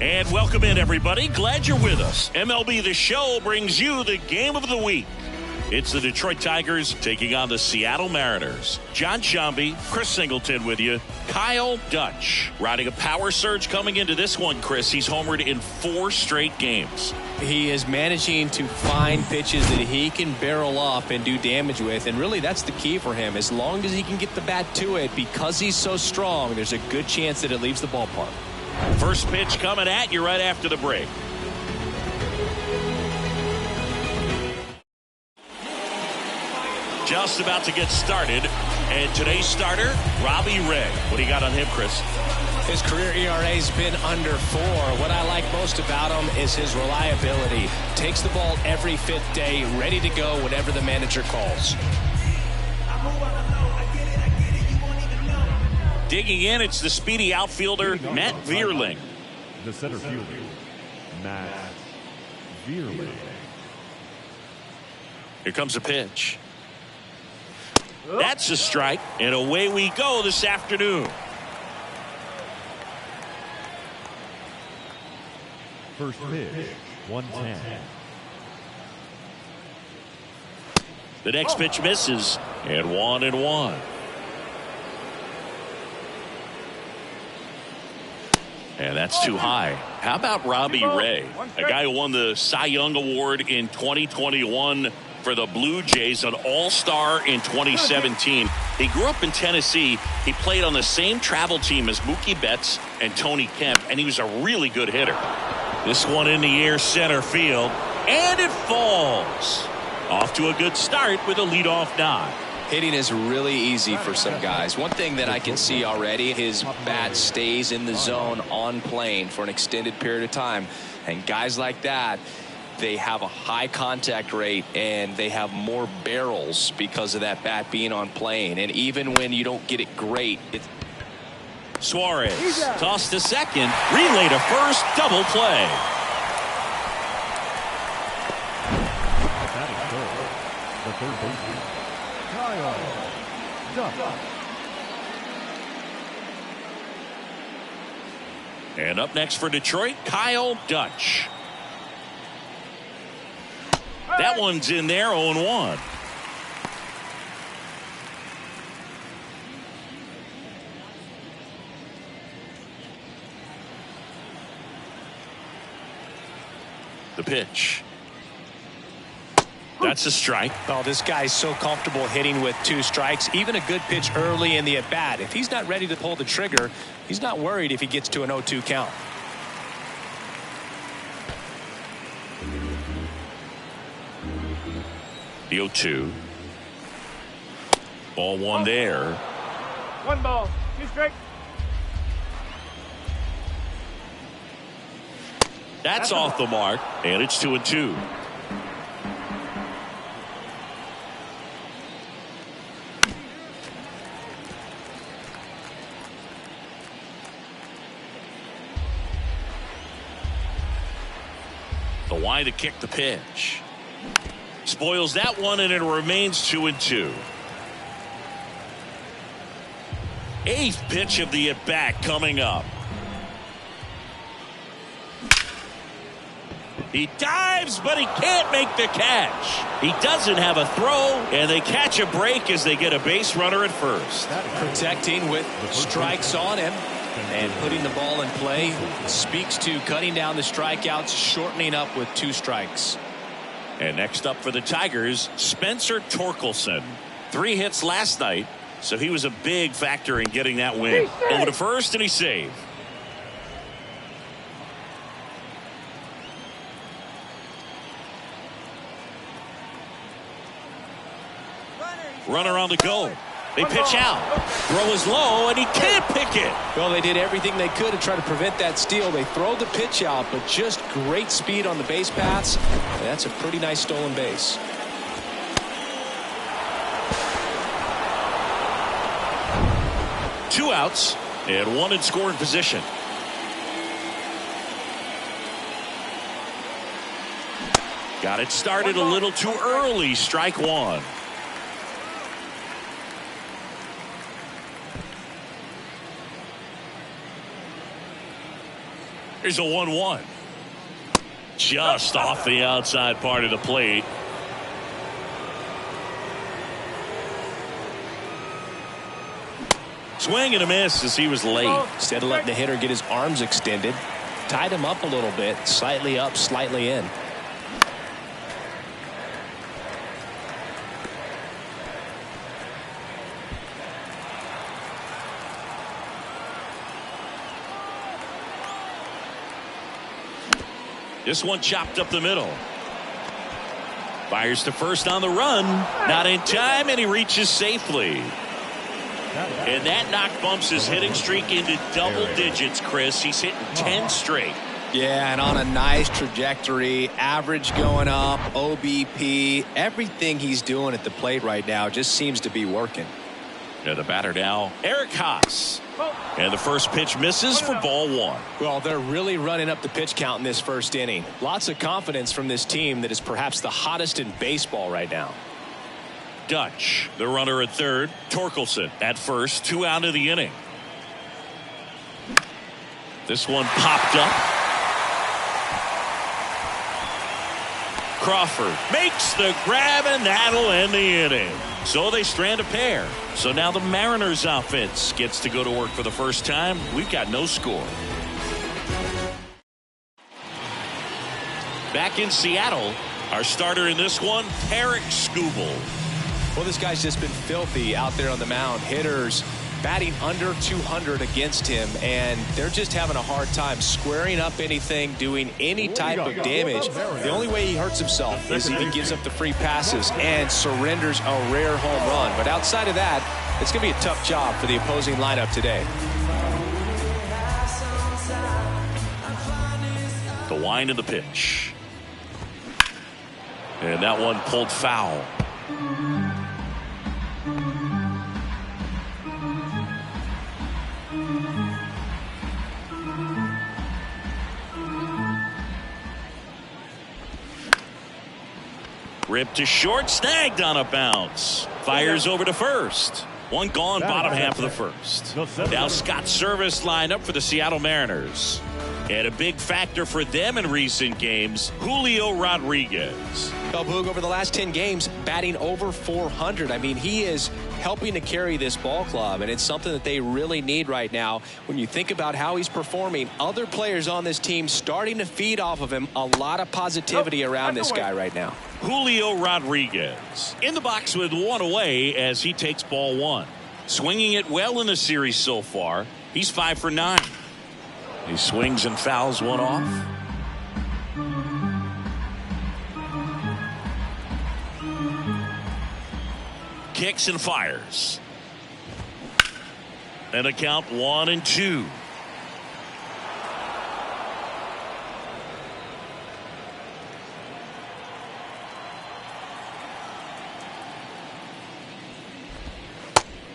And welcome in, everybody. Glad you're with us. MLB The Show brings you the game of the week. It's the Detroit Tigers taking on the Seattle Mariners. John Sciambi, Chris Singleton with you. Kyle Dutch riding a power surge coming into this one, Chris. He's homered in 4 straight games. He is managing to find pitches that he can barrel up and do damage with, and really that's the key for him. As long as he can get the bat to it, because he's so strong, there's a good chance that it leaves the ballpark. First pitch coming at you right after the break. Just about to get started, and today's starter, Robbie Ray. What do you got on him, Chris? His career ERA's been under 4. What I like most about him is his reliability. Takes the ball every 5th day, ready to go whatever the manager calls. Digging in, it's the speedy outfielder, Matt Vierling. The center fielder, Matt Vierling. Here comes a pitch. That's a strike, and away we go this afternoon. First pitch, 110. The next pitch misses, and 1-1. And that's too high. How about Robbie Ray, a guy who won the Cy Young Award in 2021 for the Blue Jays, an all-star in 2017. He grew up in Tennessee. He played on the same travel team as Mookie Betts and Tony Kemp, and he was a really good hitter. This one in the air, center field, and it falls. Off to a good start with a leadoff nod. Hitting is really easy for some guys. One thing that I can see already, his bat stays in the zone on plane for an extended period of time. And guys like that, they have a high contact rate and they have more barrels because of that bat being on plane. And even when you don't get it great, Suarez tossed to second, relay to first, double play. That is good. The third baseman, Kyle Dutch. And up next for Detroit, Kyle Dutch. That one's in there, 0-1. The pitch. That's a strike. Oh, this guy's so comfortable hitting with 2 strikes. Even a good pitch early in the at-bat. If he's not ready to pull the trigger, he's not worried if he gets to an 0-2 count. The 0-2. Ball 1 there. 1 ball, 2 strikes. That's off the mark, and it's 2-2. The why to kick the pitch. Spoils that one, and it remains 2-2. 8th pitch of the at-bat coming up. He dives, but he can't make the catch. He doesn't have a throw, and they catch a break as they get a base runner at first. Protecting with strikes on him and putting the ball in play speaks to cutting down the strikeouts, shortening up with 2 strikes. And next up for the Tigers, Spencer Torkelson. 3 hits last night, so he was a big factor in getting that win. Over to first, and he saved. Runner on the go. They pitch out. Throw is low, and he can't pick it. Well, they did everything they could to try to prevent that steal. They throw the pitch out, but just great speed on the base paths. And that's a pretty nice stolen base. Two outs, and 1 in scoring position. Got it started a little too early. Strike 1. Here's a 1-1. Just off the outside part of the plate. Swing and a miss as he was late. Instead of letting the hitter get his arms extended, tied him up a little bit, slightly up, slightly in. This one chopped up the middle. Fires to first on the run. Not in time, and he reaches safely. And that knock bumps his hitting streak into double digits, Chris. He's hitting 10 straight. Yeah, and on a nice trajectory, average going up, OBP, everything he's doing at the plate right now just seems to be working. The batter now, Eric Haas. And the first pitch misses for ball 1. Well, they're really running up the pitch count in this first inning. Lots of confidence from this team that is perhaps the hottest in baseball right now. Dutch, the runner at third. Torkelson at first. 2 out of the inning. This one popped up. Crawford makes the grab, and that'll end the inning. So they strand a pair. So now the Mariners offense gets to go to work for the first time. We've got no score. Back in Seattle, our starter in this one, Tarik Skubal. Well, this guy's just been filthy out there on the mound. Hitters batting under 200 against him, and they're just having a hard time squaring up anything, doing any type of damage. The only way he hurts himself is if he gives up the free passes and surrenders a rare home run. But outside of that, it's going to be a tough job for the opposing lineup today. The wind of the pitch. And that one pulled foul. Ripped to short, snagged on a bounce. Fires over to first. One gone, bottom half of the first. Now Scott Service lined up for the Seattle Mariners. And a big factor for them in recent games, Julio Rodriguez. Boog, over the last 10 games, batting over 400. I mean, he is helping to carry this ball club, and it's something that they really need right now. When you think about how he's performing, other players on this team starting to feed off of him. A lot of positivity around this guy right now. Julio Rodriguez in the box with 1 away as he takes ball 1. Swinging it well in the series so far. He's 5 for 9. He swings and fouls one off. Kicks and fires. And a count 1-2.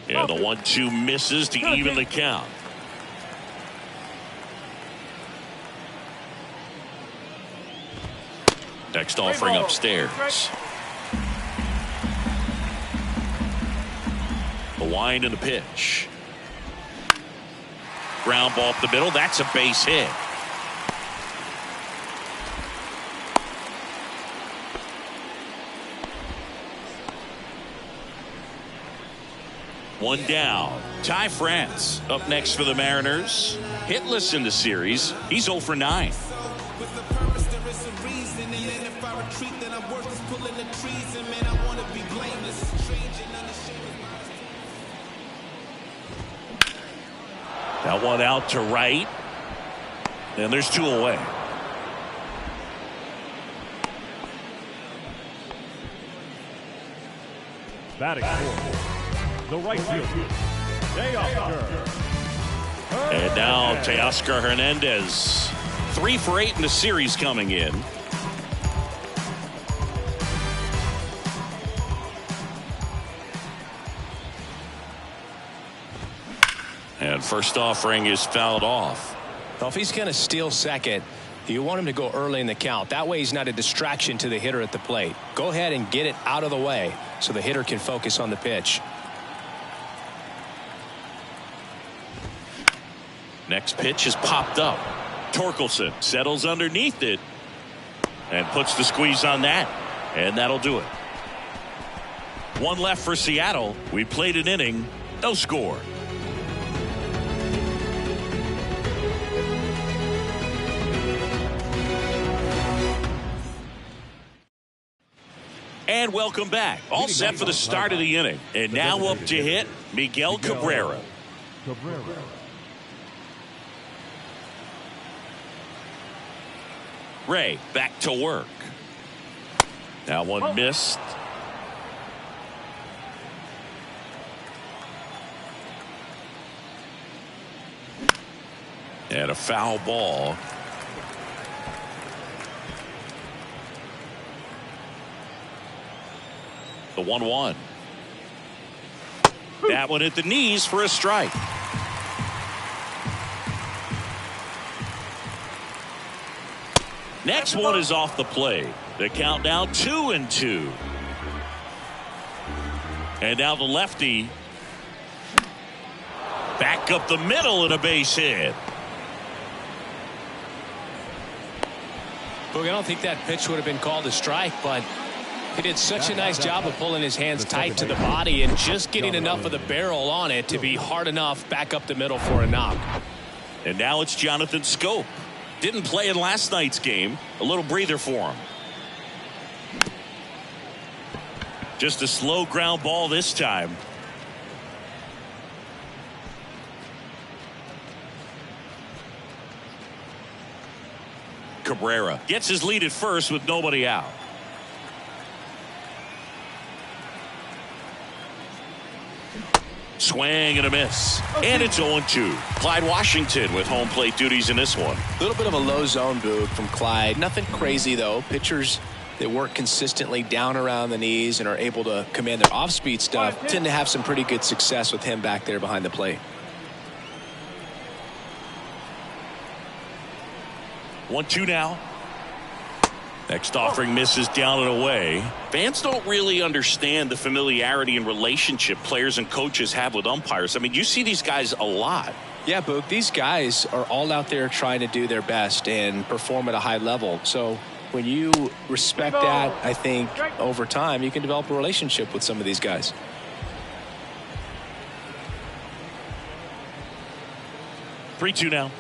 And the 1-2 misses to even the count. Next offering upstairs. The wind and the pitch. Ground ball up the middle. That's a base hit. One down. Ty France up next for the Mariners. Hitless in the series. He's 0 for 9. That one out to right. And there's 2 away. Batting fourth, the right fielder, Teoscar. And now Teoscar Hernandez. 3 for 8 in the series coming in. And first offering is fouled off. Well, if he's going to steal second, you want him to go early in the count. That way he's not a distraction to the hitter at the plate. Go ahead and get it out of the way so the hitter can focus on the pitch. Next pitch is popped up. Torkelson settles underneath it and puts the squeeze on that, and that'll do it. One left for Seattle. We played an inning, no score. And welcome back. All set for the start of the inning. And now up to hit, Miguel Cabrera. Ray back to work. That one missed. And a foul ball. The 1-1. That one at the knees for a strike. Next one is off the plate. The count now 2-2. And now the lefty. Back up the middle and a base hit. Boog, I don't think that pitch would have been called a strike, but he did such a nice job of pulling his hands tight to the body and just getting enough of the barrel on it to be hard enough back up the middle for a knock. And now it's Jonathan Schoop. Didn't play in last night's game. A little breather for him. Just a slow ground ball this time. Cabrera gets his lead at first with nobody out. Swing and a miss. And it's 0-2. Clyde Washington with home plate duties in this one. A little bit of a low zone, Boog, from Clyde. Nothing crazy, though. Pitchers that work consistently down around the knees and are able to command their off-speed stuff tend to have some pretty good success with him back there behind the plate. 1-2 now. Next offering misses down and away. Fans don't really understand the familiarity and relationship players and coaches have with umpires. I mean, you see these guys a lot. Yeah, Boog, these guys are all out there trying to do their best and perform at a high level. So when you respect that, I think over time you can develop a relationship with some of these guys. Three-two now.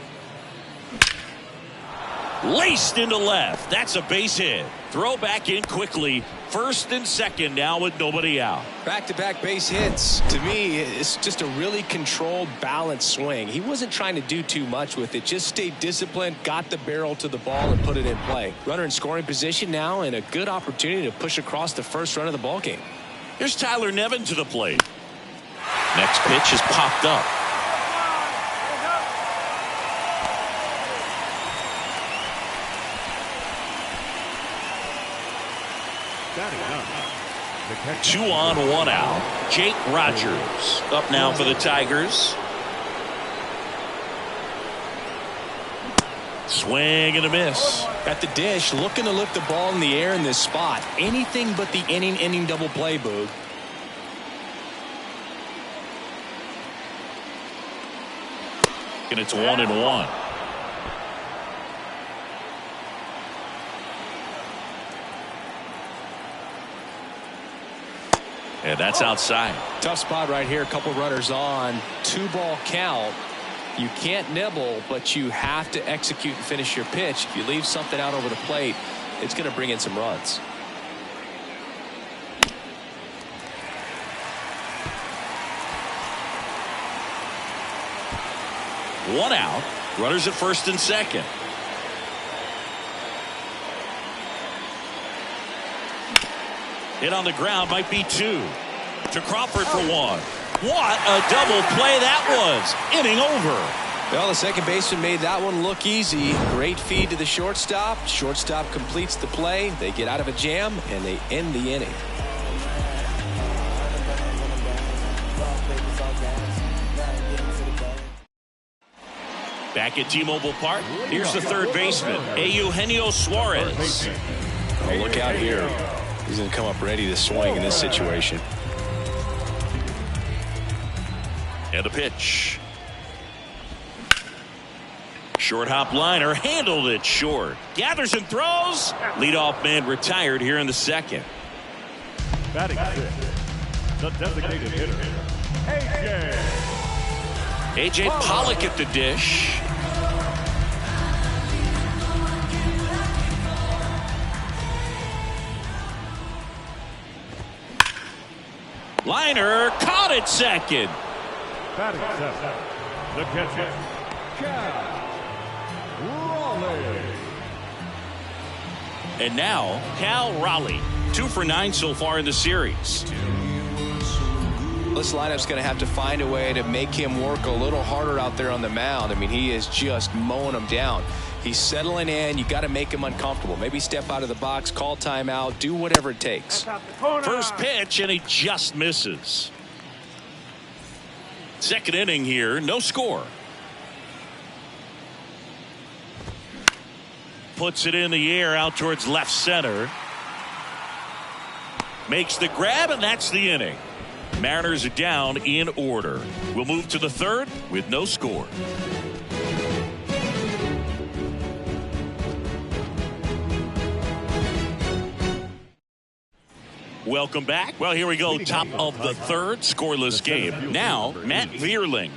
Laced into left. That's a base hit. Throw back in quickly. First and second now with nobody out. Back-to-back base hits. To me, it's just a really controlled, balanced swing. He wasn't trying to do too much with it. Just stayed disciplined, got the barrel to the ball, and put it in play. Runner in scoring position now, and a good opportunity to push across the first run of the ball game. Here's Tyler Nevin to the plate. Next pitch is popped up. Two on, one out. Jake Rogers up now for the Tigers. Swing and a miss. At the dish, looking to lift the ball in the air in this spot. Anything but the inning double play, Boog. And it's 1-1. And that's outside. Tough spot right here. A couple runners on. 2-ball count. You can't nibble, but you have to execute and finish your pitch. If you leave something out over the plate, it's going to bring in some runs. One out. Runners at first and second. Hit on the ground, might be two. To Crawford for one. What a double play that was. Inning over. Well, the second baseman made that one look easy. Great feed to the shortstop. Shortstop completes the play. They get out of a jam, and they end the inning. Back at T-Mobile Park, here's the third baseman, Eugenio Suarez. Oh, look out here. He's going to come up ready to swing in this situation. And a pitch. Short hop liner, handled it short. Gathers and throws. Leadoff man retired here in the second. Batting sixth, the designated hitter, A.J. Pollock at the dish. Liner caught at second. Batting seventh, the catcher, Cal Raleigh. And now, Cal Raleigh. 2 for 9 so far in the series. This lineup's going to have to find a way to make him work a little harder out there on the mound. I mean, he is just mowing them down. He's settling in. You got to make him uncomfortable. Maybe step out of the box, call timeout, do whatever it takes. First pitch, and he just misses. Second inning here, no score. Puts it in the air out towards left center. Makes the grab, and that's the inning. Mariners are down in order. We'll move to the third with no score. Welcome back. Well, here we go. Top of the third, scoreless game. Now, Matt Vierling.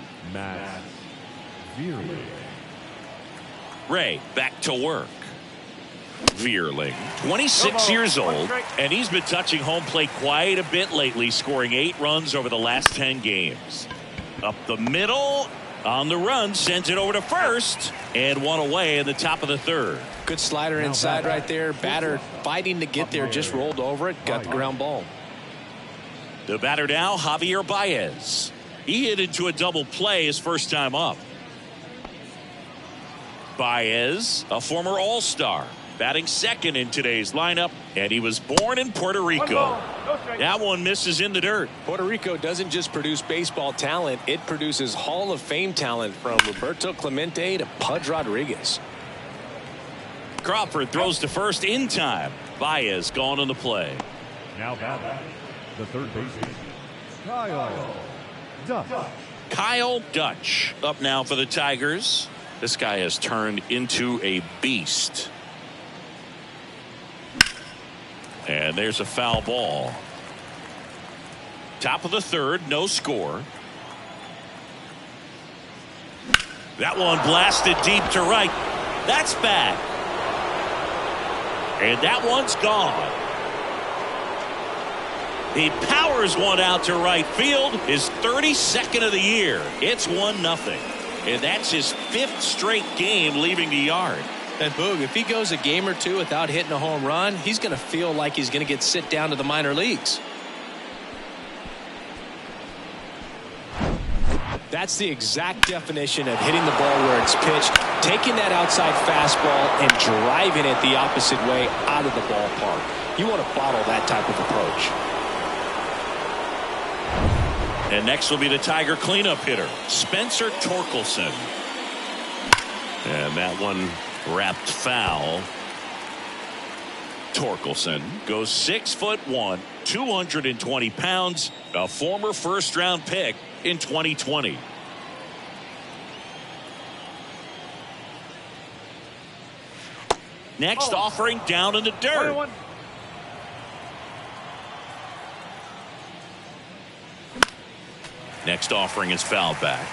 Ray back to work. Vierling, 26 years old, and he's been touching home plate quite a bit lately, scoring 8 runs over the last 10 games. Up the middle, on the run, sends it over to first, and one away in the top of the third. Good slider inside right there. Batter fighting to get there, just rolled over it, got the ground ball. The batter now, Javier Baez. He hit into a double play his first time up. Baez, a former All-Star, batting second in today's lineup, and he was born in Puerto Rico. That one misses in the dirt. Puerto Rico doesn't just produce baseball talent, it produces Hall of Fame talent, from Roberto Clemente to Pudge Rodriguez. Crawford throws to first in time. Baez gone on the play. Now batting, the third baseman, Kyle Dutch. Kyle Dutch up now for the Tigers. This guy has turned into a beast. And there's a foul ball. Top of the third, no score. That one blasted deep to right. That's bad. And that one's gone. He powers one out to right field. His 32nd of the year. It's 1-0. And that's his 5th straight game leaving the yard. And Boog, if he goes a game or two without hitting a home run, he's going to feel like he's going to get sit down to the minor leagues. That's the exact definition of hitting the ball where it's pitched, taking that outside fastball and driving it the opposite way out of the ballpark. You want to bottle that type of approach. And next will be the Tiger cleanup hitter, Spencer Torkelson. And that one wrapped foul. Torkelson goes 6'1", 220 pounds, a former first-round pick in 2020. Next offering down in the dirt. Next offering is fouled back.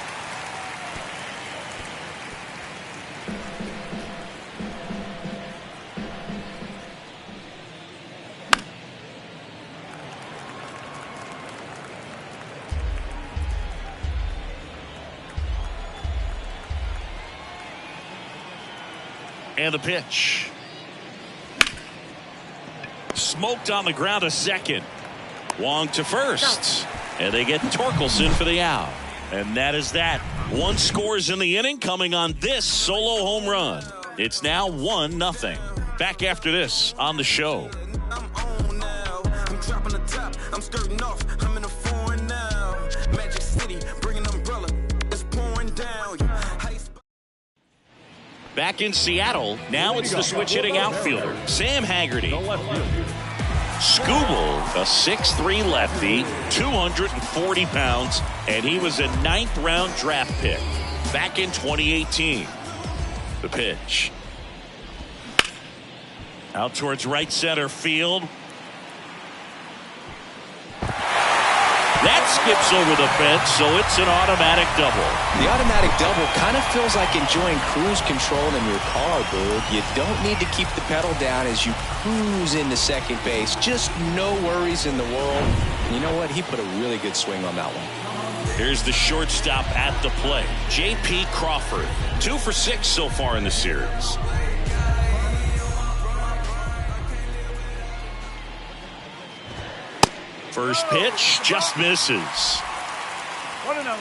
And the pitch. Smoked on the ground a second. Wong to first. And they get Torkelson for the out. And that is that. 1 scores in the inning coming on this solo home run. It's now 1-0. Back after this on the show. I'm on now. I'm dropping the top. I'm skirting off. I'm in a foreign now. Magic City, bring an umbrella. It's pouring down. Back in Seattle, now it's the switch hitting outfielder, Sam Haggerty. Skubal, a 6'3" lefty, 240 pounds, and he was a 9th round draft pick back in 2018. The pitch. Out towards right center field. That skips over the fence, so it's an automatic double. The automatic double kind of feels like enjoying cruise control in your car, Boog. You don't need to keep the pedal down as you cruise into second base. Just no worries in the world. And you know what? He put a really good swing on that one. Here's the shortstop at the plate, J.P. Crawford. 2 for 6 so far in the series. First pitch just misses. 1-0.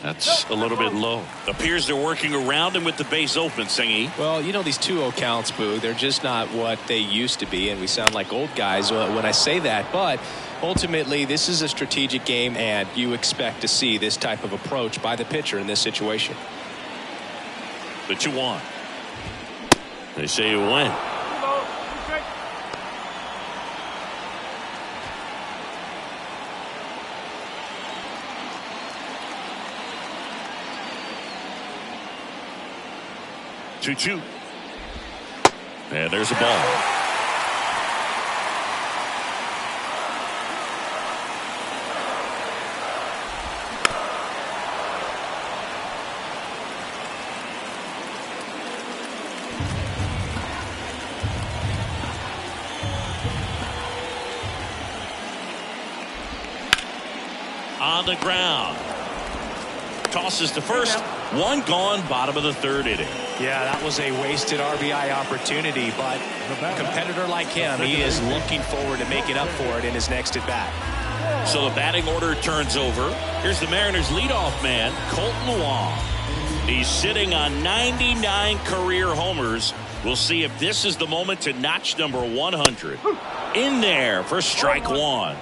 That's a little bit low. Appears they're working around him with the base open, Singy. Well, you know, these 2-0 counts, Boo, they're just not what they used to be, and we sound like old guys when I say that. But ultimately, this is a strategic game, and you expect to see this type of approach by the pitcher in this situation. The 2-1. They say you win. 2-2. And there's a ball. On the ground. Tosses to first. One gone, bottom of the third inning. Yeah, that was a wasted RBI opportunity, but a competitor like him, he is looking forward to making up for it in his next at-bat. So the batting order turns over. Here's the Mariners' leadoff man, Colton Wong. He's sitting on 99 career homers. We'll see if this is the moment to notch number 100. In there for strike one.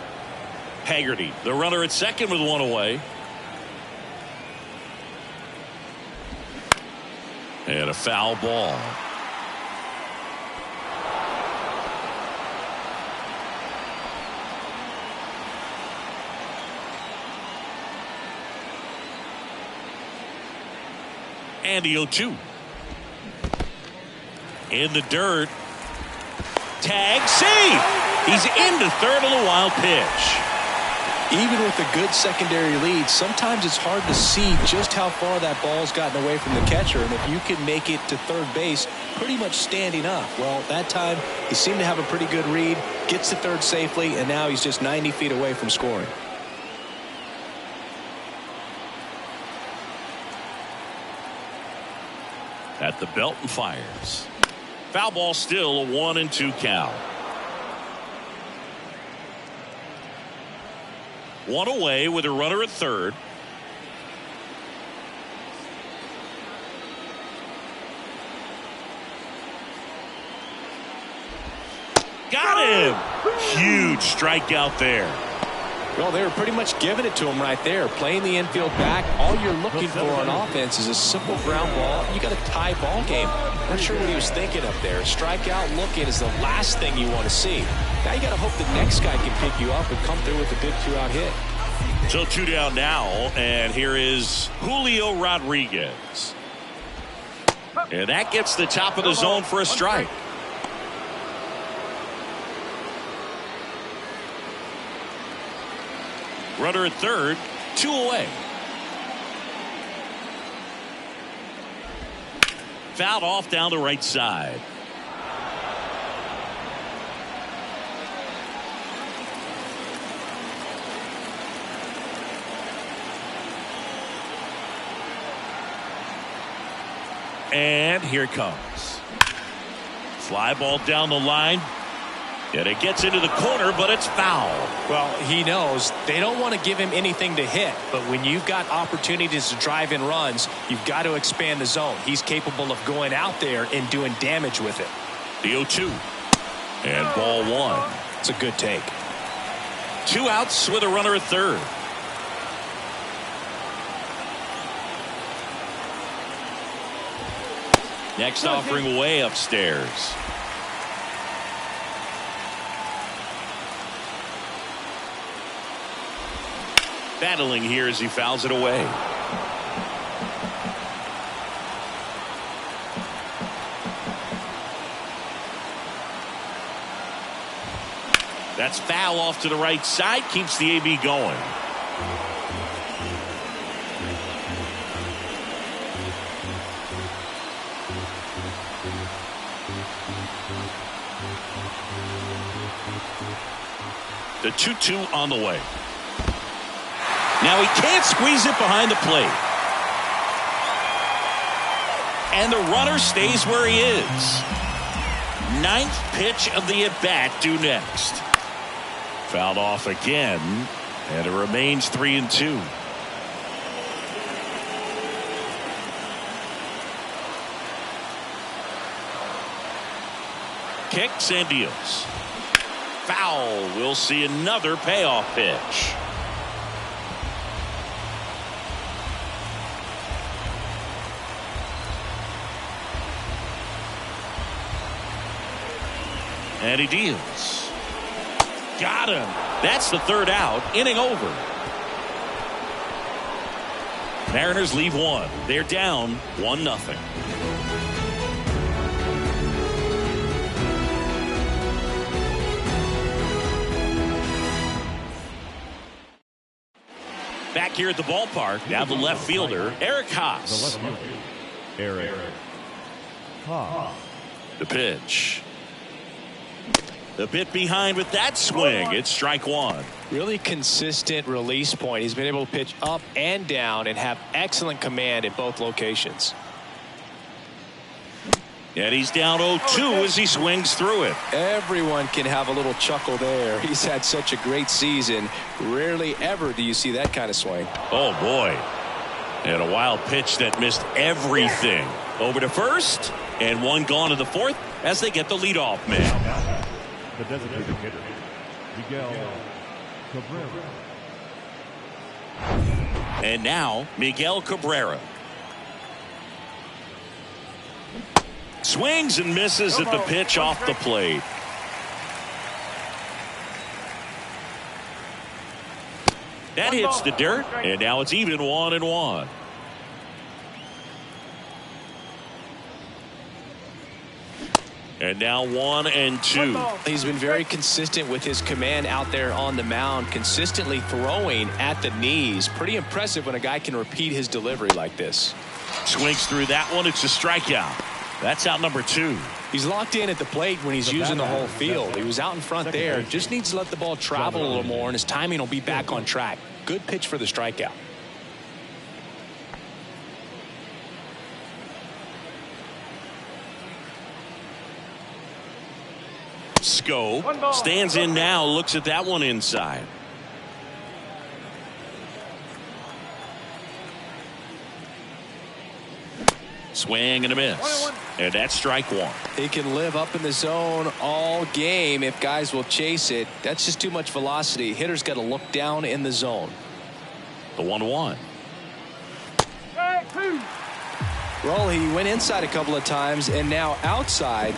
Haggerty, the runner at second with one away. And a foul ball. And the 0-2. In the dirt. Tag, save! He's into third on the wild pitch. Even with a good secondary lead, sometimes it's hard to see just how far that ball's gotten away from the catcher, and if you can make it to third base pretty much standing up. Well, that time he seemed to have a pretty good read, gets to third safely, and now he's just 90 feet away from scoring. At the belt and fires. Foul ball, still a 1-2 count. One away with a runner at third. Got him! Huge strikeout there. Well, they were pretty much giving it to him right there. Playing the infield back. All you're looking for on offense is a simple ground ball. You got a tie ball game. Not sure what he was thinking up there. Strikeout looking is the last thing you want to see. Now you got to hope the next guy can pick you up and come through with a big 2-out hit. So 2 down now, and here is Julio Rodriguez. And that gets the top of the zone for a strike. Runner at third, 2 away. Fouled off down the right side. And here it comes. Fly ball down the line. And it gets into the corner, but it's foul. Well, he knows they don't want to give him anything to hit, but when you've got opportunities to drive in runs, you've got to expand the zone. He's capable of going out there and doing damage with it. The 0-2. And ball one. It's a good take. 2 outs with a runner at third. Next offering way upstairs. battling here as he fouls it away. That's foul off to the right side. Keeps the AB going. The 2-2 on the way. Now he can't squeeze it behind the plate. And the runner stays where he is. Ninth pitch of the at-bat due next. Fouled off again, and it remains 3-2. Kicks and deals. Foul. We'll see another payoff pitch. And he deals. Got him. That's the third out. Inning over. Mariners leave one. They're down 1-0. Back here at the ballpark, now the left fielder, Eric Haas. Eric Haas. The pitch. A bit behind with that swing. It's strike one. Really consistent release point. He's been able to pitch up and down and have excellent command in both locations. And he's down 0-2 as he swings through it. Everyone can have a little chuckle there. He's had such a great season. Rarely ever do you see that kind of swing. Oh, boy. And a wild pitch that missed everything. Over to first, and one gone to the fourth as they get the leadoff man. The designated hitter, Miguel Cabrera. And now, Miguel Cabrera. Swings and misses at the pitch off the plate. That hits the dirt, and now it's even 1-1. And now 1-2. He's been very consistent with his command out there on the mound, consistently throwing at the knees. Pretty impressive when a guy can repeat his delivery like this. Swings through that one. It's a strikeout. That's out number 2. He's locked in at the plate when he's using the whole field. He was out in front there. Just needs to let the ball travel a little more, and his timing will be back on track. Good pitch for the strikeout. Scope stands in now, looks at that one inside. Swing and a miss. And that's strike one. He can live up in the zone all game if guys will chase it. That's just too much velocity. Hitter's got to look down in the zone. The 1-1. Well, he went inside a couple of times and now outside.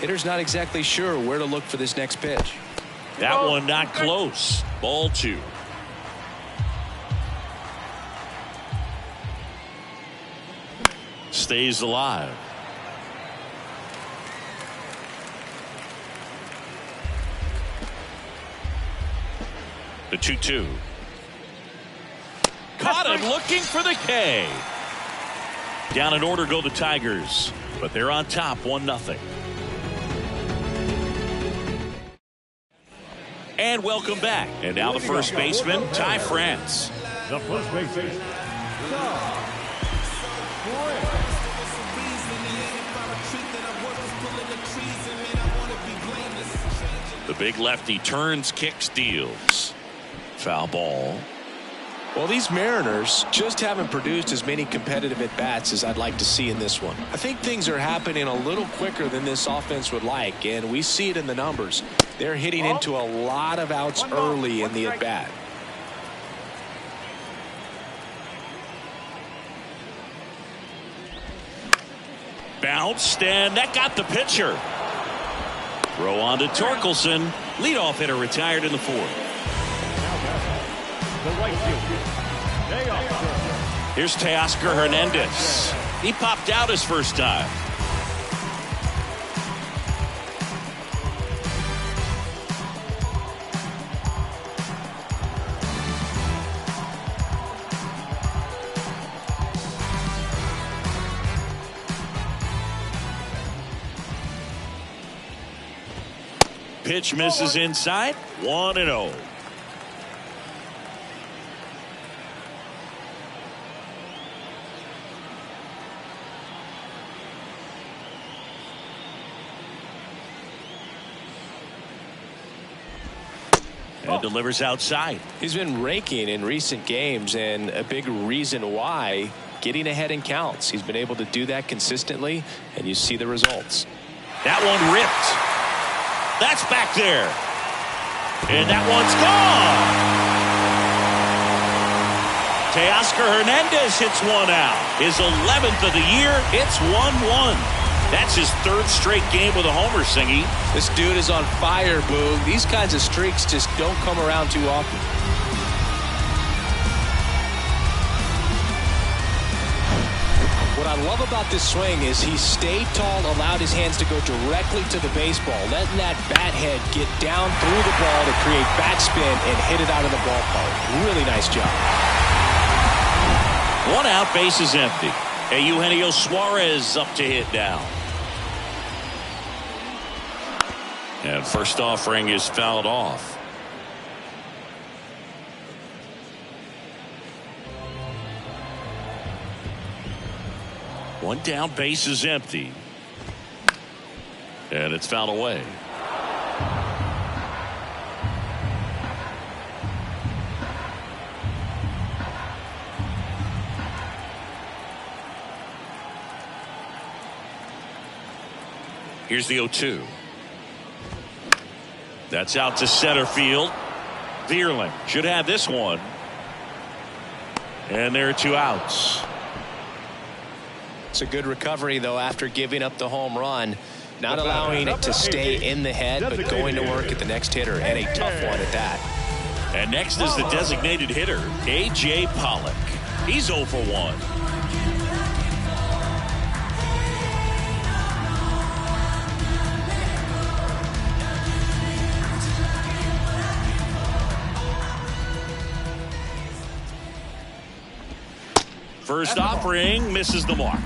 Hitter's not exactly sure where to look for this next pitch. That one not close. Ball 2. Stays alive. The 2-2. Caught him looking for the K. Down in order go the Tigers, but they're on top 1-0. And welcome back. And now the first baseman, Ty France. The first baseman, Ty France. The big lefty turns, kicks, deals. Foul ball. Well, these Mariners just haven't produced as many competitive at-bats as I'd like to see in this one. I think things are happening a little quicker than this offense would like, and we see it in the numbers. They're hitting into a lot of outs early in the at-bat. Bounced, and that got the pitcher. Throw on to Torkelson. Leadoff hitter retired in the fourth. The the right fielder, Teoscar. Here's Teoscar Hernandez. He popped out his first time. Pitch misses inside. 1-0. And delivers outside. He's been raking in recent games, and a big reason why, getting ahead in counts. He's been able to do that consistently, and you see the results. That one ripped. That's back there. And that one's gone. Teoscar Hernandez hits one out. His 11th of the year. It's 1-1. That's his third straight game with a homer, Singy. This dude is on fire, Boog. These kinds of streaks just don't come around too often. What I love about this swing is he stayed tall, allowed his hands to go directly to the baseball, letting that bat head get down through the ball to create backspin and hit it out of the ballpark. Really nice job. 1 out, base is empty. And Eugenio Suarez up to hit now. And first offering is fouled off. One down, base is empty. And it's fouled away. Here's the 0-2. That's out to center field. Vierling should have this one. And there are 2 outs. It's a good recovery, though, after giving up the home run. Not allowing it to stay in the head, but going to work at the next hitter, and a tough one at that. And next is the designated hitter, A.J. Pollock. He's 0 for 1. First offering misses the mark.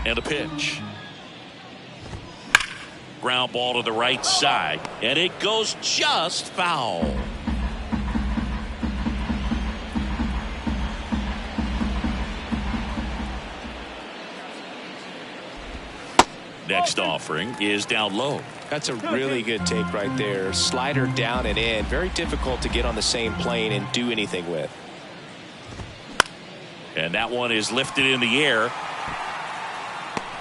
And a pitch. Ground ball to the right side, and it goes just foul. Next offering is down low. That's a really good take right there. Slider down and in. Very difficult to get on the same plane and do anything with. And that one is lifted in the air.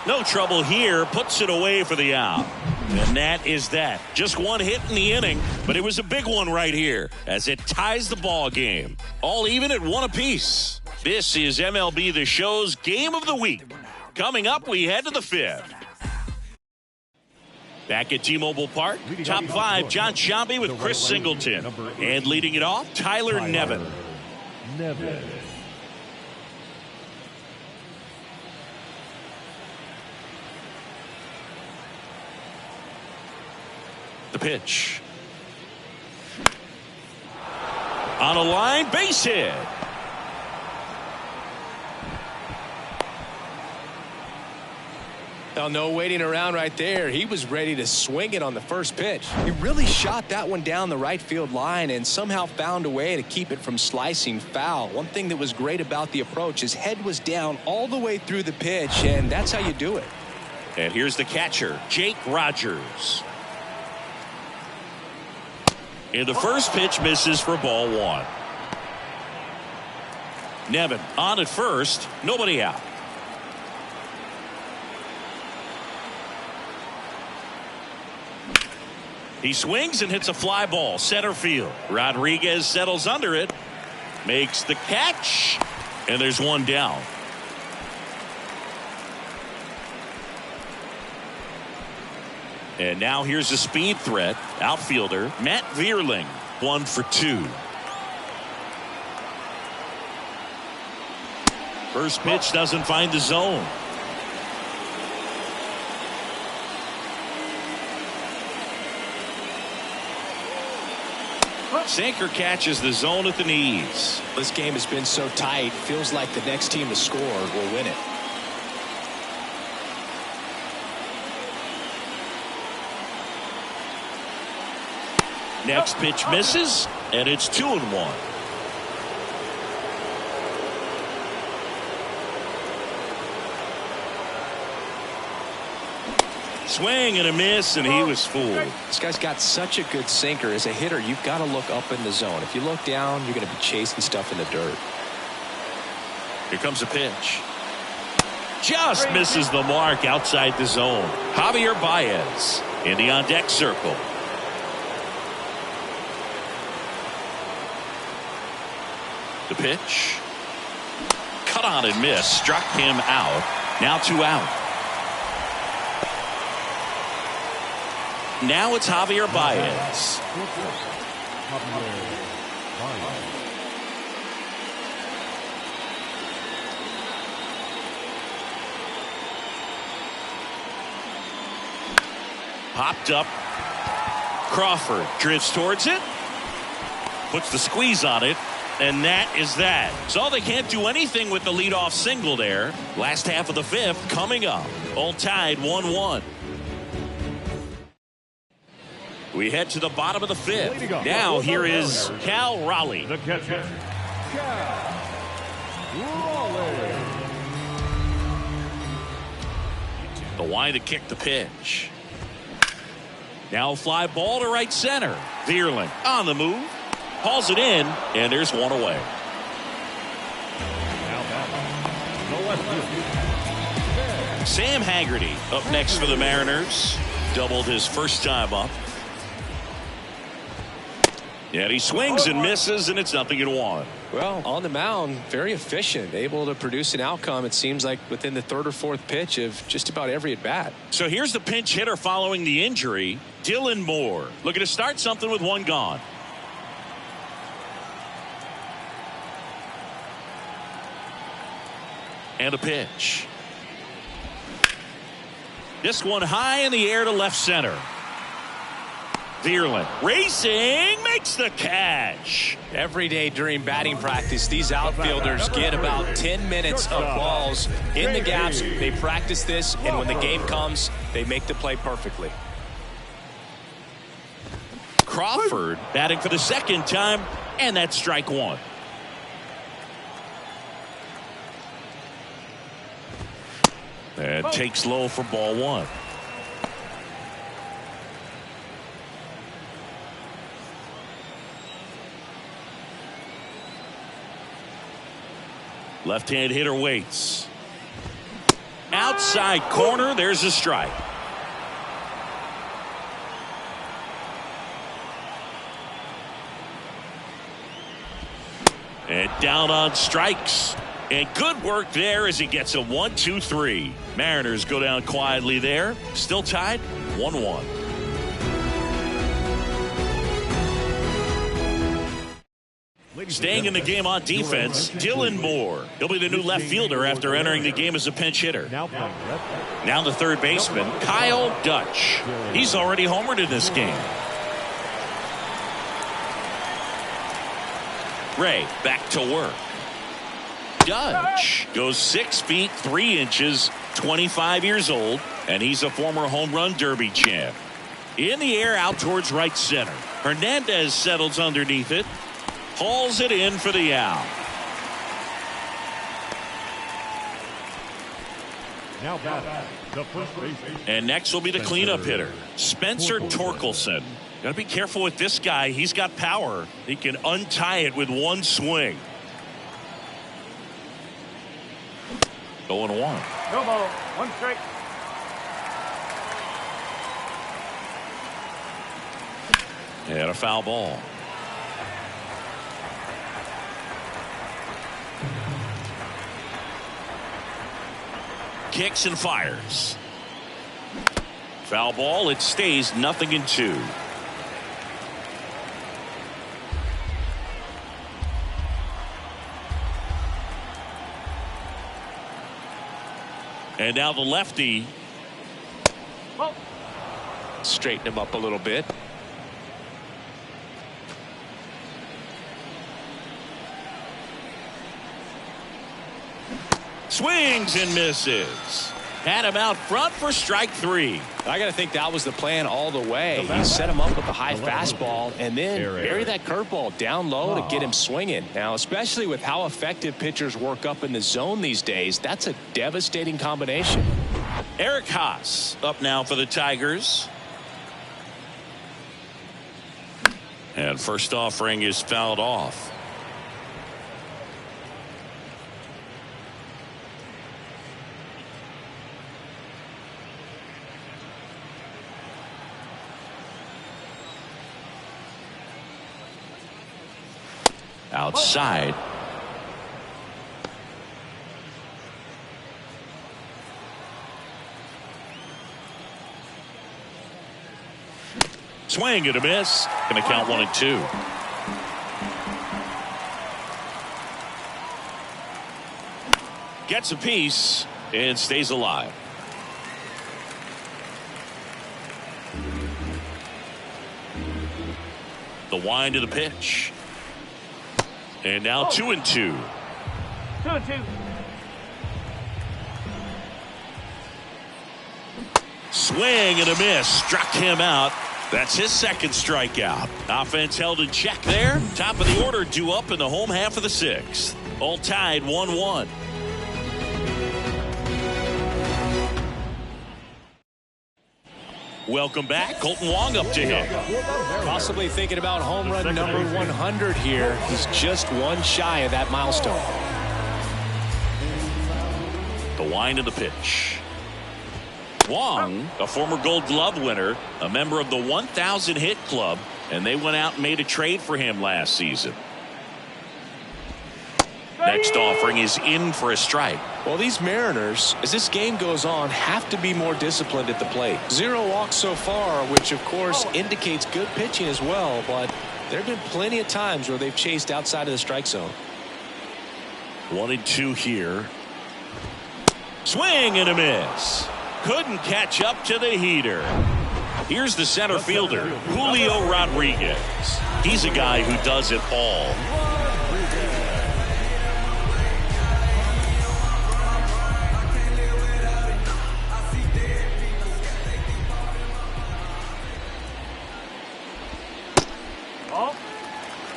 No trouble here. Puts it away for the out. And that is that. Just one hit in the inning, but it was a big one right here as it ties the ball game. All even at 1 apiece. This is MLB The Show's Game of the Week. Coming up, we head to the 5th. Back at T-Mobile Park, top 5, John Sciambi with Chris Singleton. And leading it off, Tyler Nevin. The pitch. On a line, base hit. Oh, no waiting around right there. He was ready to swing it on the first pitch. He really shot that one down the right field line and somehow found a way to keep it from slicing foul. One thing that was great about the approach, his head was down all the way through the pitch, and that's how you do it. And here's the catcher, Jake Rogers. And the first pitch misses for ball 1. Nevin on at first, nobody out. He swings and hits a fly ball center field. Rodriguez settles under it, makes the catch, and there's one down. And now here's a speed threat. Outfielder Matt Vierling, 1 for 2. First pitch doesn't find the zone. Sinker catches the zone at the knees. This game has been so tight. Feels like the next team to score will win it. Next pitch misses, and it's 2-1. Swing and a miss, and he was fooled. This guy's got such a good sinker. As a hitter, you've got to look up in the zone. If you look down, you're going to be chasing stuff in the dirt. Here comes a pitch. Just misses the mark outside the zone. Javier Baez in the on-deck circle. The pitch. Cut on and miss. Struck him out. Now 2 out. Now it's Javier Baez. Popped up. Crawford drifts towards it. Puts the squeeze on it. And that is that. So they can't do anything with the leadoff single there. Last half of the 5th coming up. All tied 1-1. We head to the bottom of the 5th. Now here is Cal Raleigh. The catcher, Cal Raleigh. The wind to kick the pitch. Now fly ball to right center. Vierling on the move. Hauls it in, and there's one away. Sam Haggerty up next for the Mariners. Doubled his first time up. And he swings and misses, and it's 0-1. Well, on the mound, very efficient, able to produce an outcome, it seems like, within the 3rd or 4th pitch of just about every at-bat. So here's the pinch hitter following the injury, Dylan Moore. Looking to start something with 1 gone. And a pitch. This one high in the air to left center. Vierling racing, makes the catch. Every day during batting practice, these outfielders get about 10 minutes of balls in the gaps. They practice this, and when the game comes, they make the play perfectly. Crawford batting for the 2nd time, and that's strike 1. And takes low for ball 1. Left-hand hitter waits. Outside corner, there's a strike. And down on strikes. And good work there as he gets a 1-2-3. Mariners go down quietly there. Still tied 1-1. Staying in the game on defense, Dylan Moore. He'll be the new left fielder after entering the game as a pinch hitter. Now the 3rd baseman, Kyle Dutch. He's already homered in this game. Ray back to work. Dutch goes 6 feet 3 inches, 25 years old, and he's a former home run derby champ. In the air out towards right center. Hernandez settles underneath it. Hauls it in for the out. Now back, the first baseman. And next will be the cleanup hitter, Spencer Torkelson. Got to be careful with this guy. He's got power. He can untie it with 1 swing. 0-1. No ball. 1 strike. And a foul ball. Kicks and fires. Foul ball. It stays 0-2. And now the lefty. Straighten him up a little bit. Swings and misses. Had him out front for strike 3. I got to think that was the plan all the way. He set him up with a high fastball and then bury that curveball down low to get him swinging. Now, especially with how effective pitchers work up in the zone these days, that's a devastating combination. Eric Haas up now for the Tigers. And first offering is fouled off. Outside. Swing and a miss. Going to count 1-2. Gets a piece and stays alive. The wind of the pitch. And now 2-2. 2-2. Swing and a miss. Struck him out. That's his second strikeout. Offense held in check there. Top of the order due up in the home half of the 6th. All tied 1-1. Welcome back. Colton Wong up to hit. Possibly thinking about home run number 100 here. He's just one shy of that milestone. The wind of the pitch. Wong, a former Gold Glove winner, a member of the 1,000 hit club, and they went out and made a trade for him last season. Next offering is in for a strike. Well, these Mariners, as this game goes on, have to be more disciplined at the plate. 0 walks so far, which of course indicates good pitching as well, but there have been plenty of times where they've chased outside of the strike zone. 1-2 here. Swing and a miss. Couldn't catch up to the heater. Here's the center fielder, Julio Rodriguez. He's a guy who does it all.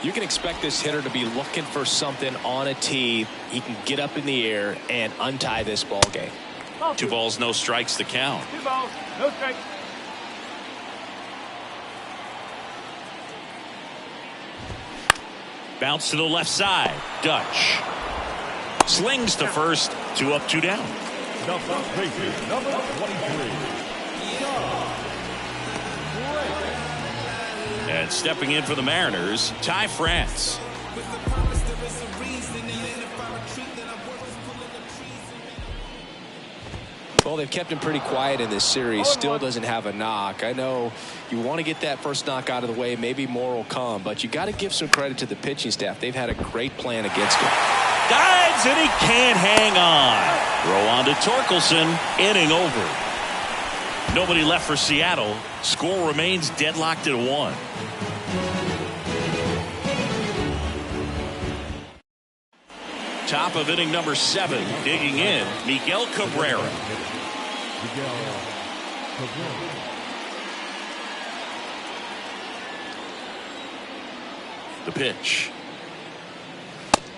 You can expect this hitter to be looking for something on a tee. He can get up in the air and untie this ball game. 2 balls, no strikes to count. 2 balls, no strikes. Bounce to the left side. Dutch slings to first. 2 up, 2 down. The first baseman, number 23. And stepping in for the Mariners, Ty France. Well, they've kept him pretty quiet in this series. Still doesn't have a knock. I know you want to get that first knock out of the way. Maybe more will come, but you got to give some credit to the pitching staff. They've had a great plan against him. Dives and he can't hang on. Throw on to Torkelson. Inning over. Nobody left for Seattle. Score remains deadlocked at 1. Top of inning number 7. Digging in, Miguel Cabrera. The pitch.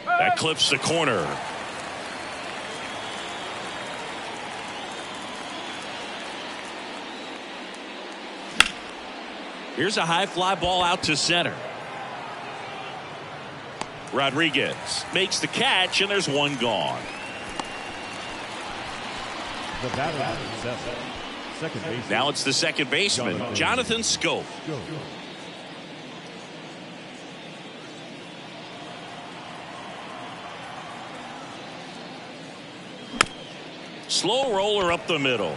That clips the corner. Here's a high fly ball out to center. Rodriguez makes the catch, and there's 1 gone. The batter, second baseman. Now it's the second baseman, Jonathan Schoop. Slow roller up the middle.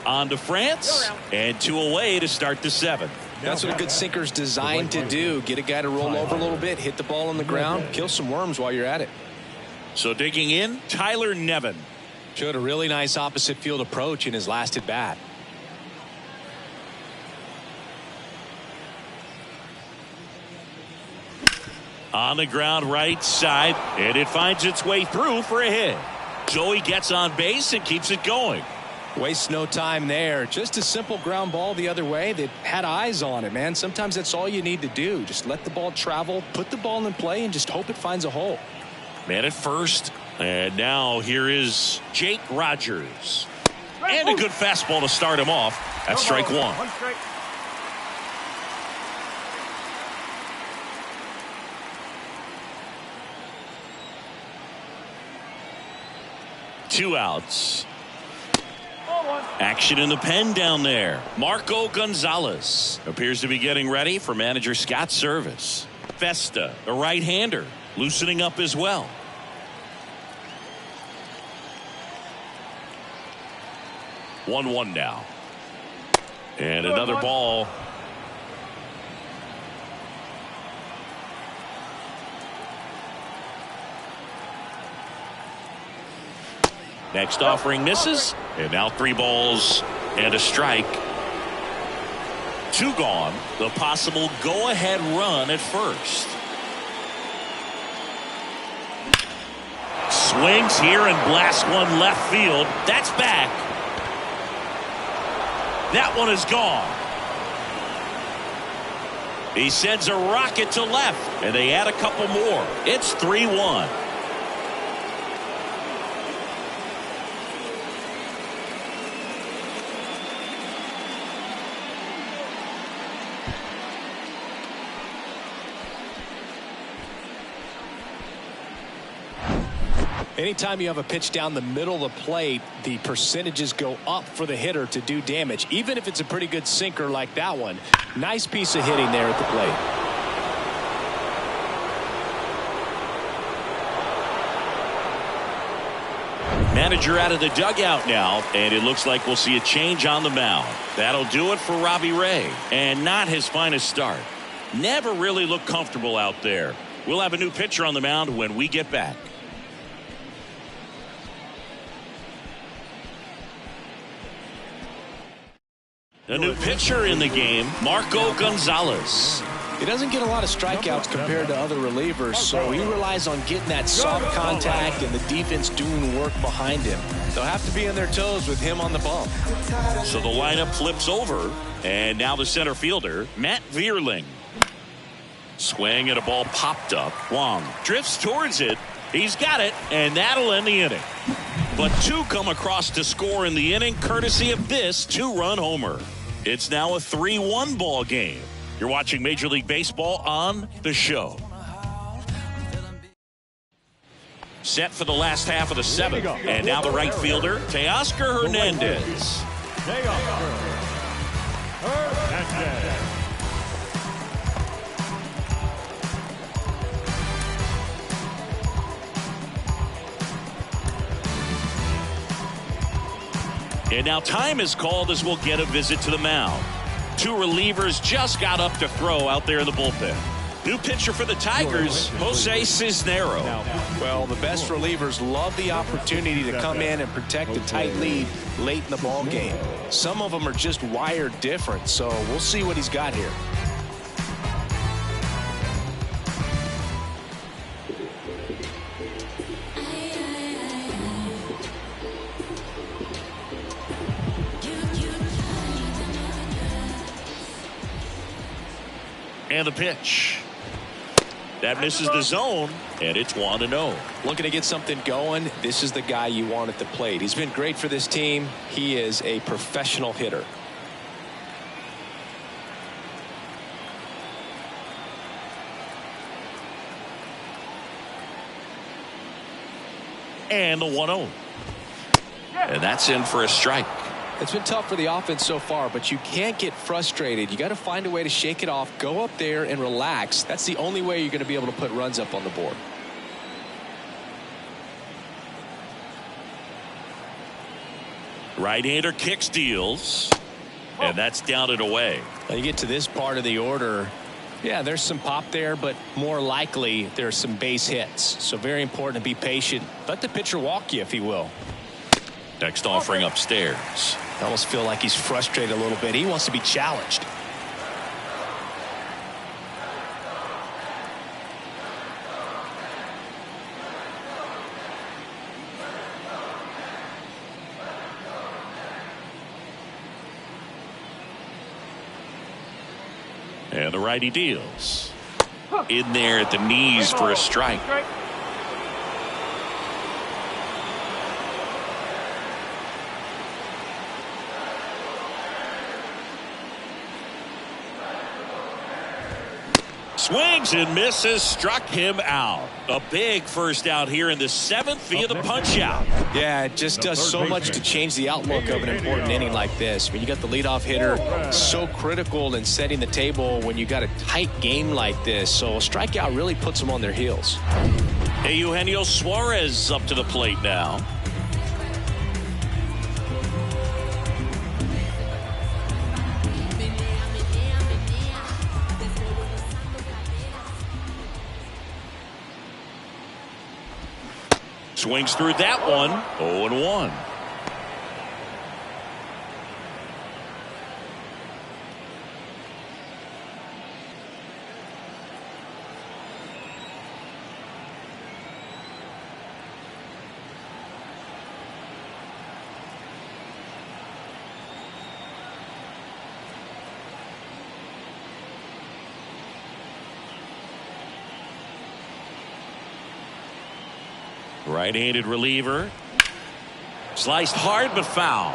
On to France, and 2 away to start the 7th. That's what a good sinker's designed to do. Get a guy to roll over a little bit, hit the ball on the ground, kill some worms while you're at it. So digging in, Tyler Nevin. Showed a really nice opposite field approach in his last at bat. On the ground right side, and it finds its way through for a hit. Joey gets on base and keeps it going. Wastes no time there. Just a simple ground ball the other way that had eyes on it, man. Sometimes that's all you need to do. Just let the ball travel, put the ball in play, and just hope it finds a hole. Man at first, and now here is Jake Rogers. And a good fastball to start him off. That's strike 1. 1 strike. Two outs. Ball 1. Action in the pen down there. Marco Gonzalez appears to be getting ready for manager Scott Service. Festa, the right-hander, loosening up as well. One now. And another ball. Next offering misses, and now 3 balls and a strike. 2 gone. The possible go-ahead run at first. Swings here and blasts one left field. That's back. That one is gone. He sends a rocket to left, and they add a couple more. It's 3-1. Anytime you have a pitch down the middle of the plate, the percentages go up for the hitter to do damage, even if it's a pretty good sinker like that one. Nice piece of hitting there at the plate. Manager out of the dugout now, and it looks like we'll see a change on the mound. That'll do it for Robbie Ray, and not his finest start. Never really looked comfortable out there. We'll have a new pitcher on the mound when we get back. A new pitcher in the game, Marco Gonzalez. He doesn't get a lot of strikeouts compared to other relievers, so he relies on getting that soft contact and the defense doing work behind him. They'll have to be on their toes with him on the bump. So the lineup flips over, and now the center fielder, Matt Vierling. Swing and a ball popped up. Wong drifts towards it. He's got it, and that'll end the inning. But 2 come across to score in the inning, courtesy of this 2-run homer. It's now a 3-1 ball game. You're watching Major League Baseball on The Show. Set for the last half of the 7th. And now the right fielder, Teoscar Hernandez. Teoscar Hernandez. And now time is called as we'll get a visit to the mound. 2 relievers just got up to throw out there in the bullpen. New pitcher for the Tigers, Jose Cisnero. Well, the best relievers love the opportunity to come in and protect a tight lead late in the ball game. Some of them are just wired different, so we'll see what he's got here. And the pitch. That misses the zone, and it's 1-0. Looking to get something going. This is the guy you want at the plate. He's been great for this team. He is a professional hitter. And the 1-0. And that's in for a strike. It's been tough for the offense so far, but you can't get frustrated. You got to find a way to shake it off, go up there and relax. That's the only way you're going to be able to put runs up on the board. Right-hander kick steals. And that's down and away. You get to this part of the order. Yeah, there's some pop there, but more likely there's some base hits. So very important to be patient. Let the pitcher walk you, if he will. Next offering upstairs. I almost feel like he's frustrated a little bit. He wants to be challenged. And the righty deals. In there at the knees for a strike. Swings and misses, struck him out. A big first out here in the 7th via the punch out. Yeah, it just does so much to change the outlook of an important inning like this. When you got the leadoff hitter, so critical in setting the table when you got a tight game like this. So a strikeout really puts them on their heels. Hey, Eugenio Suarez up to the plate now. Swings through that one. 0-1. Right-handed reliever. Sliced hard but foul.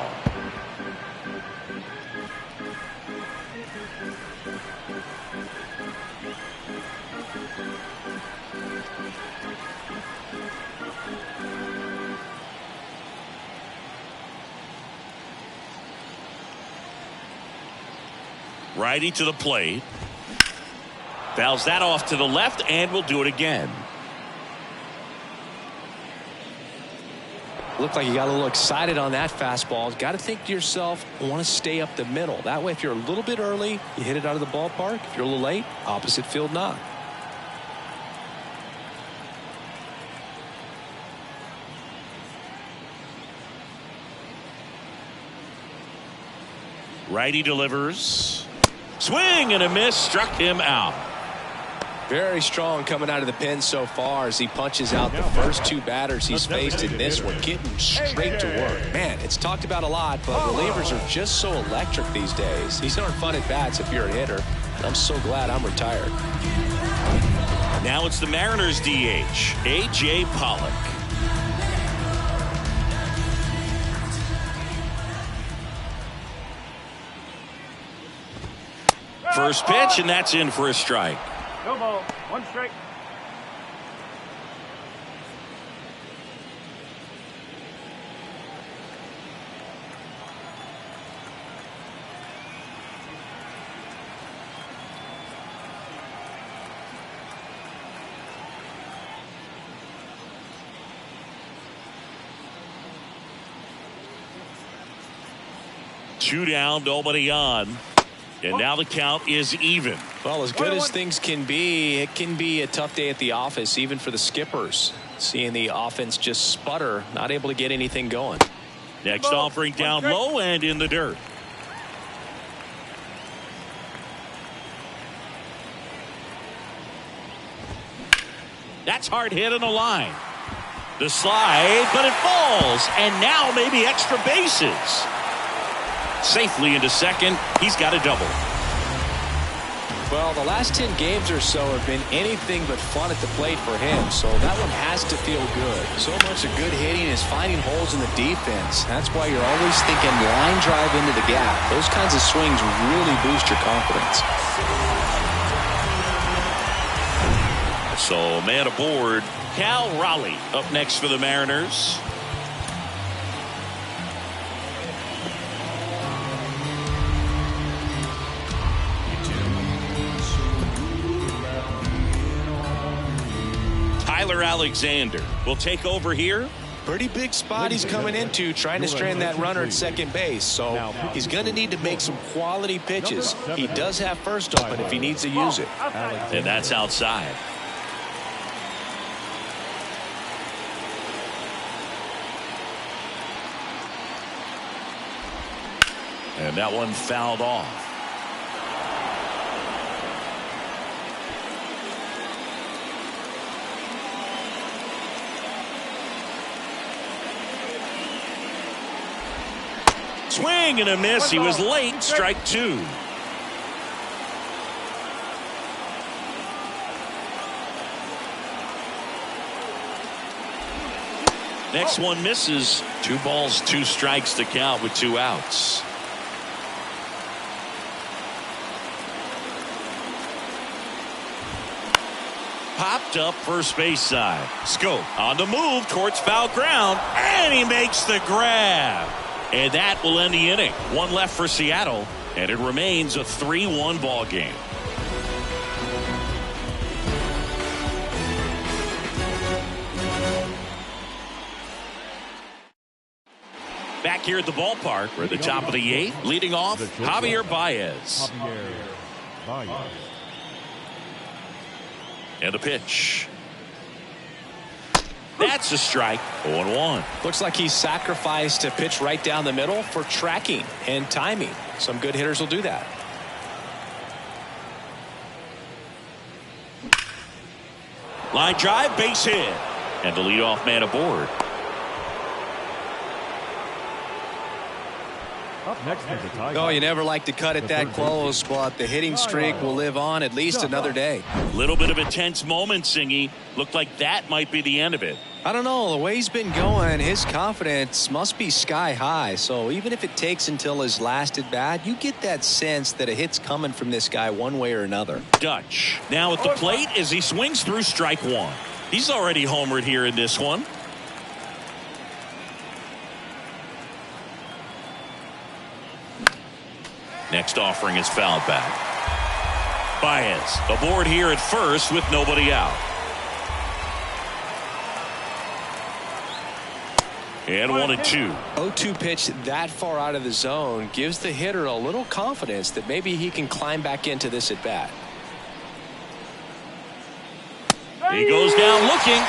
Righty to the plate. Fouls that off to the left and will do it again. Looked like you got a little excited on that fastball. Got to think to yourself, I want to stay up the middle. That way, if you're a little bit early, you hit it out of the ballpark. If you're a little late, opposite field knock. Righty delivers. Swing and a miss, struck him out. Very strong coming out of the pen so far as he punches out the first 2 batters he's faced in this one, getting straight to work. Man, it's talked about a lot, but relievers are just so electric these days. These aren't fun at bats if you're a hitter. I'm so glad I'm retired. Now it's the Mariners DH, A.J. Pollock. First pitch, and that's in for a strike. No ball. 1 strike. Two down, nobody on. And now the count is even. Well, as good as things can be, it can be a tough day at the office, even for the skippers. Seeing the offense just sputter, not able to get anything going. Next offering down low and in the dirt. That's hard hit on the line. The slide, but it falls. And now maybe extra bases. Safely into second. He's got a double. Well, the last 10 games or so have been anything but fun at the plate for him, so that one has to feel good. So much of good hitting is finding holes in the defense. That's why you're always thinking line drive into the gap. Those kinds of swings really boost your confidence. So man aboard, Cal Raleigh up next for the Mariners. Tyler Alexander will take over here Pretty big spot he's coming into, trying to strand that runner at second base. So he's going to need to make some quality pitches. He does have first open if he needs to use it. And that's outside. And that one fouled off. Swing and a miss. He was late. Strike two. Next one misses. 2 balls, 2 strikes to count with 2 outs. Popped up first base side. Schoop on the move towards foul ground, and he makes the grab. And that will end the inning. 1 left for Seattle, and it remains a 3-1 ball game. Back here at the ballpark, we're at the top of the 8th. Leading off, Javier Baez. And the pitch. That's a strike. 0-1. Looks like he sacrificed a pitch right down the middle for tracking and timing. Some good hitters will do that. Line drive, base hit. And the leadoff man aboard. Up next is the Tigers. Oh, you never like to cut it that close, but the hitting streak will live on at least another day. Little bit of a tense moment, Singy. Looked like that might be the end of it. I don't know. The way he's been going, his confidence must be sky high. So even if it takes until his last at bat, you get that sense that a hit's coming from this guy one way or another. Dutch now at the plate as he swings through strike 1. He's already homered here in this one. Next offering is fouled back. Baez aboard here at first with nobody out. And 1-2. 0-2 pitch that far out of the zone gives the hitter a little confidence that maybe he can climb back into this at bat. He goes down looking.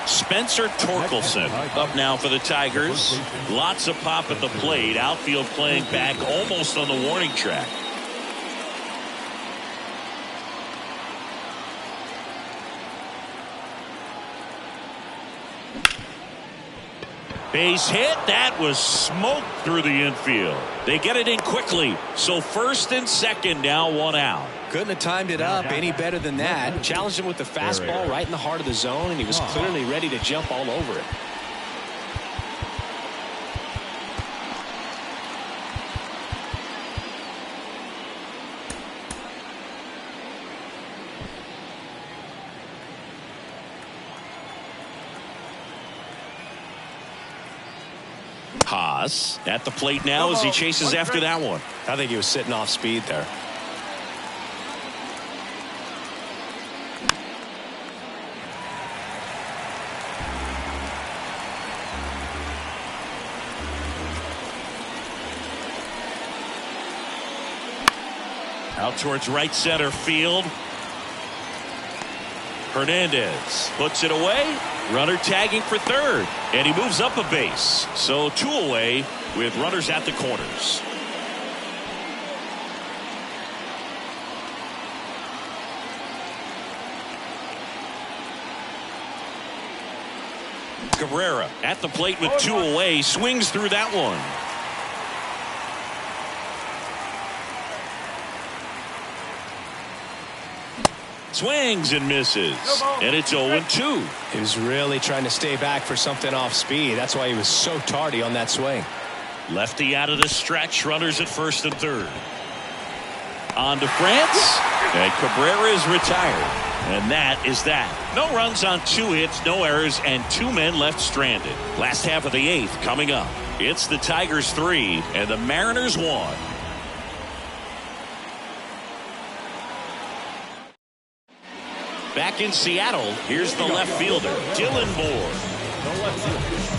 Spencer Torkelson up now for the Tigers. Lots of pop at the plate. Outfield playing back almost on the warning track. Base hit. That was smoked through the infield. They get it in quickly. So first and second, now 1 out. Couldn't have timed it up any better than that. Challenged him with the fastball right in the heart of the zone, and he was clearly ready to jump all over it. Haas at the plate now as he chases after that one. I think he was sitting off speed there. Out towards right center field. Hernandez puts it away. Runner tagging for third. And he moves up a base. So 2 away with runners at the corners. Cabrera at the plate with 2 away. Swings through that one. Swings and misses. And it's 0-2. He was really trying to stay back for something off speed. That's why he was so tardy on that swing. Lefty out of the stretch. Runners at first and third. On to France. And Cabrera is retired. And that is that. No runs on 2 hits, no errors, and 2 men left stranded. Last half of the 8th coming up. It's the Tigers 3 and the Mariners 1. Back in Seattle, here's the left fielder, Dylan Moore. The left fielder.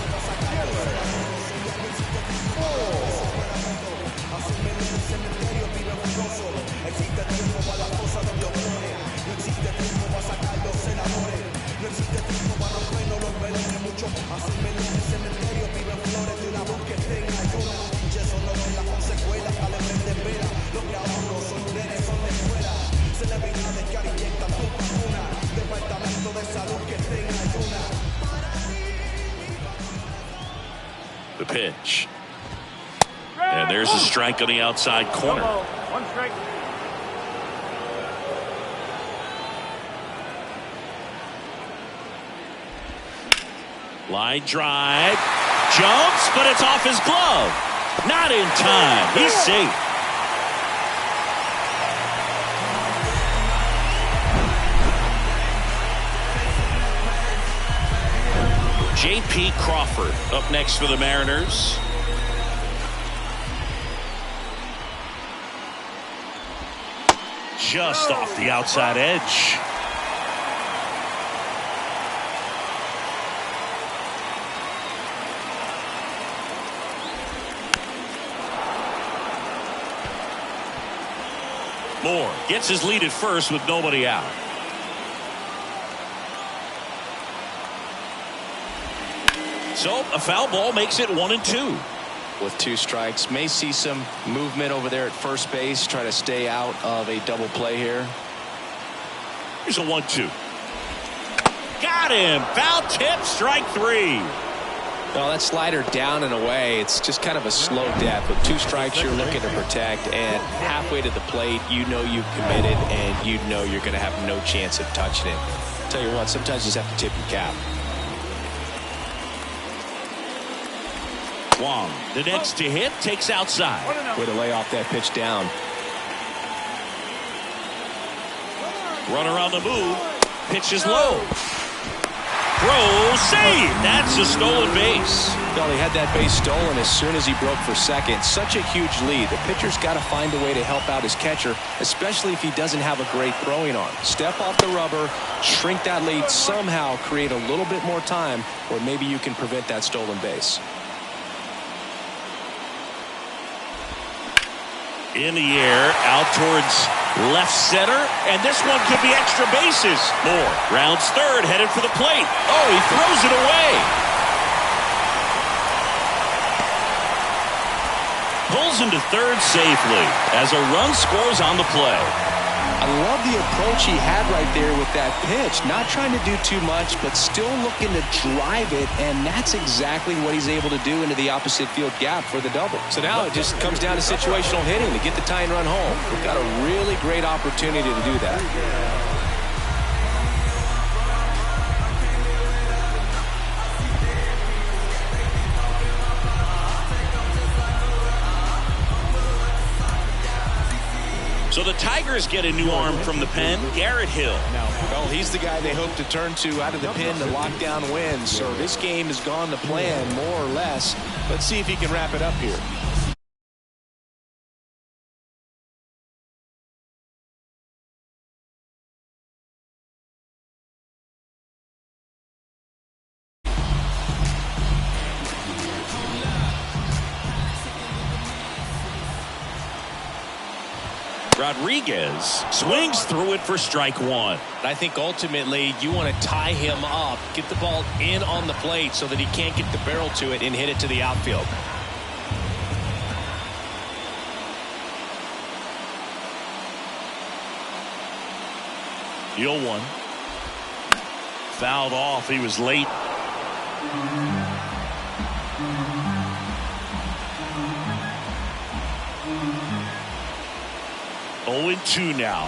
The pitch. And there's a strike on the outside corner. One strike. Line drive. Jumps, but it's off his glove. Not in time. He's safe. J.P. Crawford up next for the Mariners. Just off the outside edge. Moore gets his lead at first with nobody out. So a foul ball makes it 1-2. With 2 strikes, may see some movement over there at first base. Try to stay out of a double play here. Here's a 1-2. Got him. Foul tip, strike 3. Well, that slider down and away. It's just kind of a slow death. With 2 strikes, you're looking to protect, and halfway to the plate, you know you've committed, and you know you're going to have no chance of touching it. Tell you what, sometimes you just have to tip your cap. Wong, the next to hit, takes outside. Way to lay off that pitch down. Runner on the move. Pitch is low. Throw, save. That's a stolen base. Well, he had that base stolen as soon as he broke for second. Such a huge lead. The pitcher's got to find a way to help out his catcher, especially if he doesn't have a great throwing arm. Step off the rubber, shrink that lead, somehow create a little bit more time, or maybe you can prevent that stolen base. In the air, out towards left center, and this one could be extra bases. Moore rounds third, headed for the plate. Oh, he throws it away. Pulls into third safely as a run scores on the play. I love the approach he had right there with that pitch. Not trying to do too much, but still looking to drive it, and that's exactly what he's able to do into the opposite field gap for the double. So now it just comes down to situational hitting to get the tying run home. We've got a really great opportunity to do that. So the Tigers get a new arm from the pen, Garrett Hill. Well, he's the guy they hope to turn to out of the pen to lock down wins. So this game has gone to plan, more or less. Let's see if he can wrap it up here. Rodriguez swings through it for strike 1. I think ultimately you want to tie him up, get the ball in on the plate so that he can't get the barrel to it and hit it to the outfield. The 0-1. Fouled off. He was late. Oh, 0-2 now.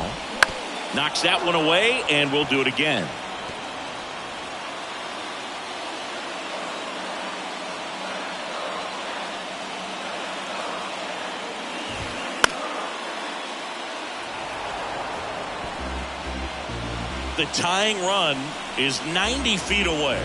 Knocks that one away, and we'll do it again. The tying run is 90 feet away.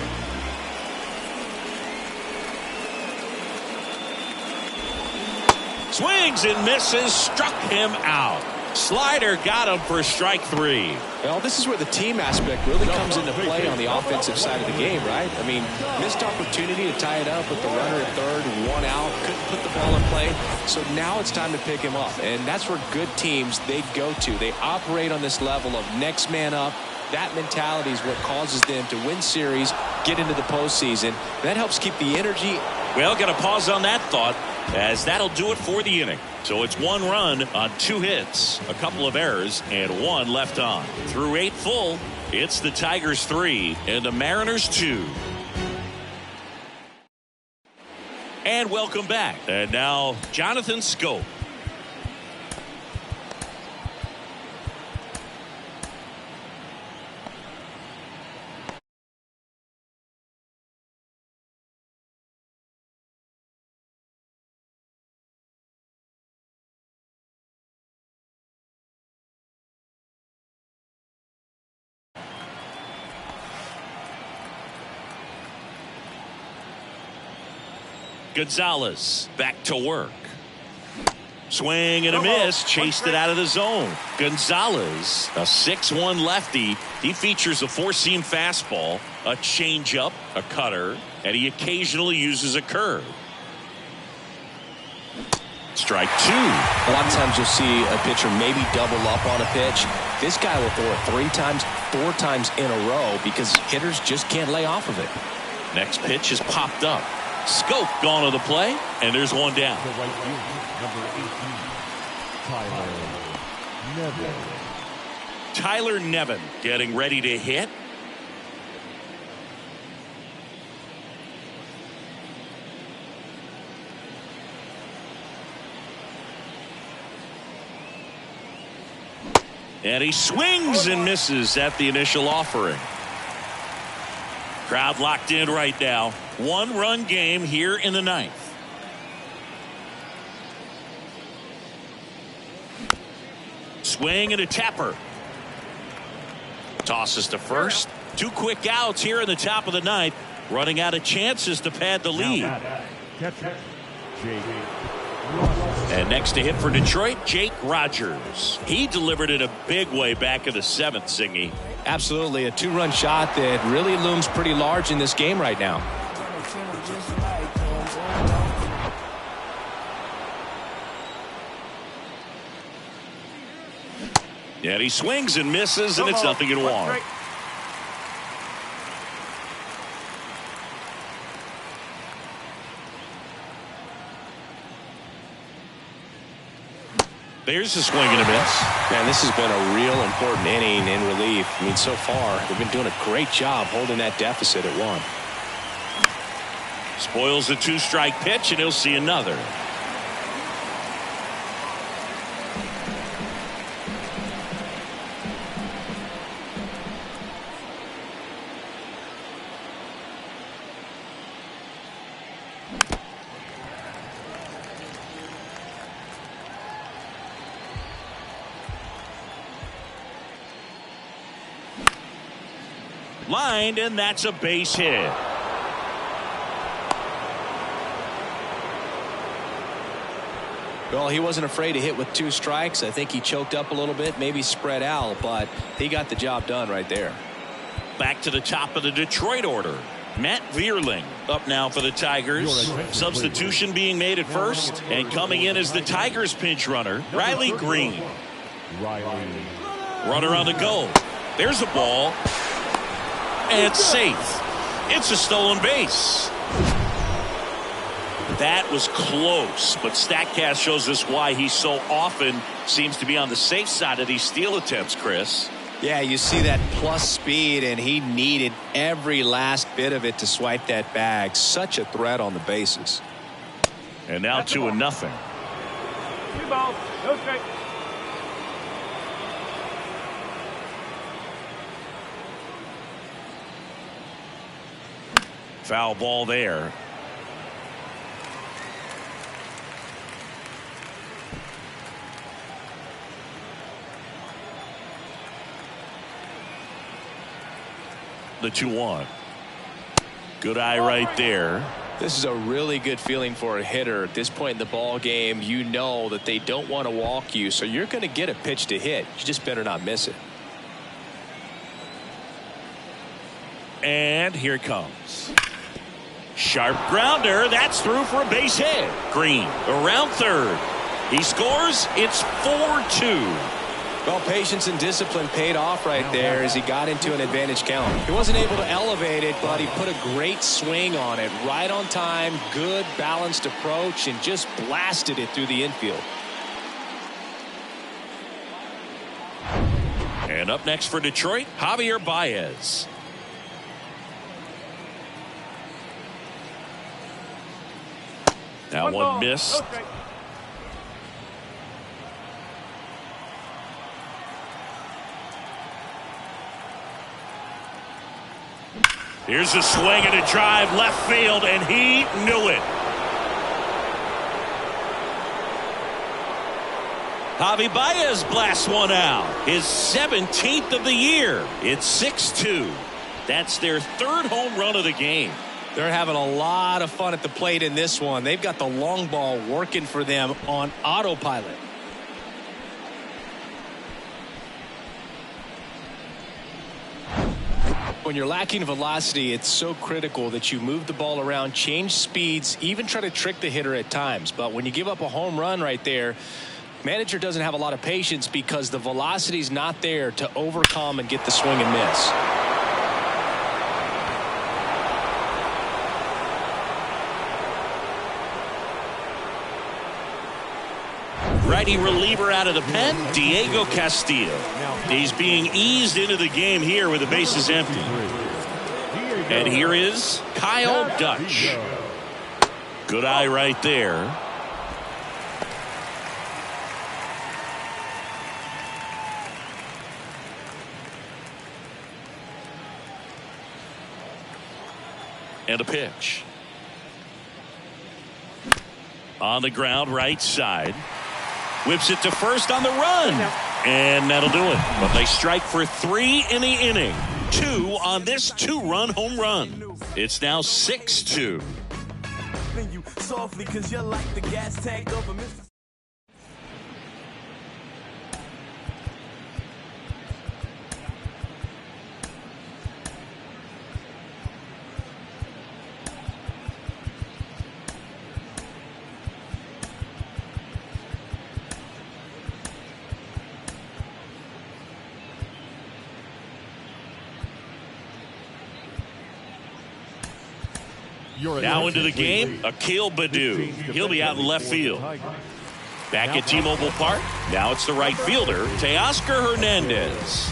Swings and misses, struck him out. Slider got him for strike 3. Well, this is where the team aspect really comes into play on the offensive side of the game, right? I mean, missed opportunity to tie it up with the runner at third, one out, couldn't put the ball in play. So now it's time to pick him up. And that's where good teams, they go to. They operate on this level of next man up. That mentality is what causes them to win series, get into the postseason. That helps keep the energy. Well, got to pause on that thought, as that'll do it for the inning. So it's 1 run on 2 hits, a couple of errors, and 1 left on. Through 8 full, it's the Tigers 3 and the Mariners 2. And welcome back. And now Jonathan Schoop. Gonzalez back to work. Swing and a miss. Chased it out of the zone. Gonzalez, a 6'1 lefty. He features a 4-seam fastball, a changeup, a cutter, and he occasionally uses a curve. Strike 2. A lot of times you'll see a pitcher maybe double up on a pitch. This guy will throw it 3 times, 4 times in a row because hitters just can't lay off of it. Next pitch is popped up. Schoop gone to the play, and there's 1 down. The right field, number 18, Tyler Nevin. Tyler Nevin getting ready to hit. And he swings and misses at the initial offering. Crowd locked in right now. 1-run game here in the 9th. Swing and a tapper. Tosses to first. 2 quick outs here in the top of the 9th. Running out of chances to pad the lead. Catcher, Jake. And next to hit for Detroit, Jake Rogers. He delivered it a big way back in the 7th, Singy. Absolutely, a 2-run shot that really looms pretty large in this game right now. And he swings and misses, and it's 0-1. There's a swing and a miss. Man, this has been a real important inning in relief. I mean, so far, they've been doing a great job holding that deficit at 1. Spoils the 2-strike pitch, and he'll see another. Lined, and that's a base hit. Well, he wasn't afraid to hit with 2 strikes. I think he choked up a little bit, maybe spread out, but he got the job done right there. Back to the top of the Detroit order. Matt Vierling up now for the Tigers. Substitution being made at first, and coming in as the Tigers pinch runner, Riley Green. Runner on the go. There's a ball. And safe. It's a stolen base. That was close, but StatCast shows us why he so often seems to be on the safe side of these steal attempts, Chris. Yeah, you see that plus speed, and he needed every last bit of it to swipe that bag. Such a threat on the bases. And now 2-0. 2 balls, no strike. Foul ball there. The 2-1. Good eye right there. This is a really good feeling for a hitter. At this point in the ball game, you know that they don't want to walk you, so you're going to get a pitch to hit. You just better not miss it. And here it comes. Sharp grounder. That's through for a base hit. Green around third. He scores. It's 4-2. Well, patience and discipline paid off right there as he got into an advantage count. He wasn't able to elevate it, but he put a great swing on it. Right on time, good balanced approach, and just blasted it through the infield. And up next for Detroit, Javier Baez. That one missed. Here's a swing and a drive left field, and he knew it. Javi Baez blasts one out. His 17th of the year. It's 6-2. That's their third home run of the game. They're having a lot of fun at the plate in this one. They've got the long ball working for them on autopilot. When you're lacking velocity, it's so critical that you move the ball around, change speeds, even try to trick the hitter at times. But when you give up a home run right there, manager doesn't have a lot of patience because the velocity's not there to overcome and get the swing and miss. Righty reliever out of the pen, Diego Castillo. He's being eased into the game here with the bases empty. And here is Kyle Dutch. Good eye right there. And a pitch. On the ground, right side. Whips it to first on the run. And that'll do it. But they strike for 3 in the inning. 2 on this 2-run home run. It's now 6-2. Now into the game, Akil Baddoo. He'll be out in left field. Back at T-Mobile Park, now it's the right fielder, Teoscar Hernandez.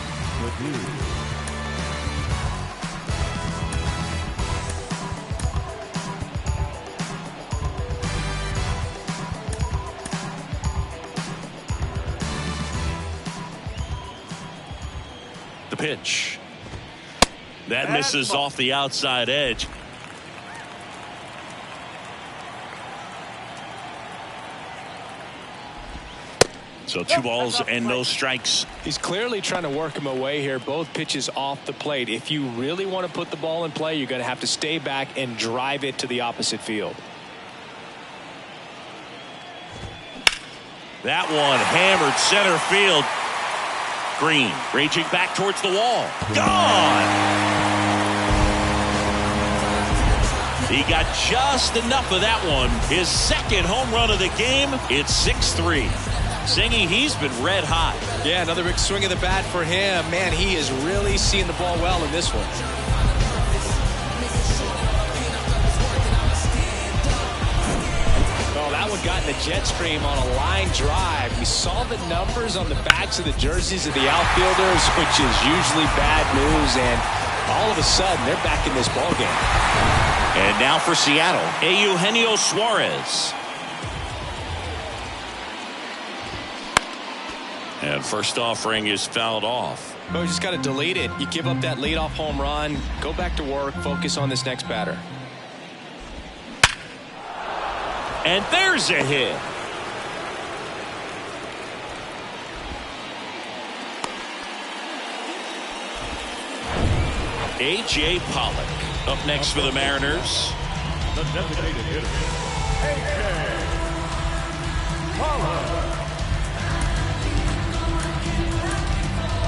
The pitch. That misses off the outside edge. So 2 balls and no strikes. He's clearly trying to work him away here. Both pitches off the plate. If you really want to put the ball in play, you're going to have to stay back and drive it to the opposite field. That one hammered center field. Green reaching back towards the wall. Gone. He got just enough of that one. His second home run of the game. It's 6-3. Singy, he's been red hot. Yeah, another big swing of the bat for him. Man, he is really seeing the ball well in this one. Oh, that one got in the jet stream on a line drive. We saw the numbers on the backs of the jerseys of the outfielders, which is usually bad news, and all of a sudden, they're back in this ball game. And now for Seattle, Eugenio Suarez. And first offering is fouled off. Well, you just got to delete it. You give up that leadoff home run, go back to work, focus on this next batter. And there's a hit. A.J. Pollock up next for the Mariners. the designated hitter, A.J. Pollock.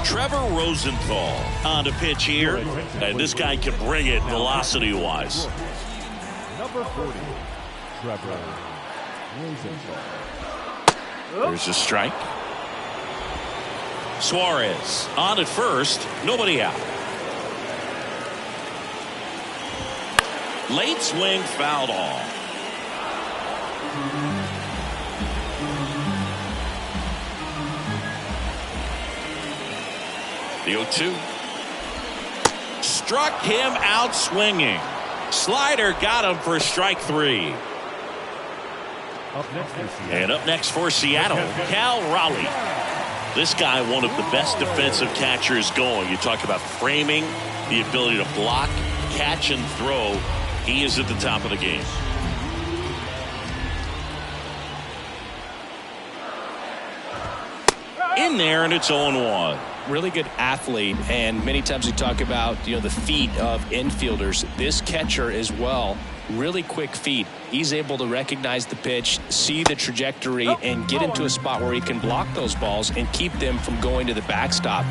Trevor Rosenthal on to pitch here, and this guy can bring it velocity-wise. Number 40, Trevor Rosenthal. There's a strike. Suarez on at first, nobody out. Late swing, fouled off. The 0-2. Struck him out swinging. Slider got him for strike 3. And up next for Seattle, Cal Raleigh. This guy, one of the best defensive catchers going. You talk about framing, the ability to block, catch, and throw. He is at the top of the game. In there, and it's 0-1. Really good athlete, and many times we talk about the feet of infielders. This catcher as well, really quick feet. He's able to recognize the pitch, see the trajectory, and get into a spot where he can block those balls and keep them from going to the backstop.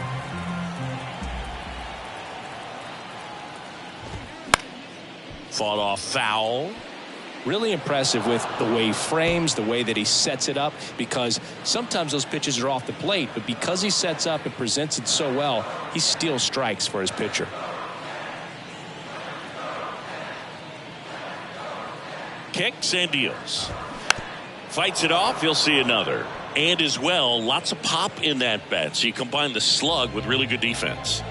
Fought off foul. Really impressive with the way he frames, the way that he sets it up, because sometimes those pitches are off the plate, but because he sets up and presents it so well, he steals strikes for his pitcher. Kicks and deals. Fights it off, you'll see another. And as well, lots of pop in that bat, so you combine the slug with really good defense.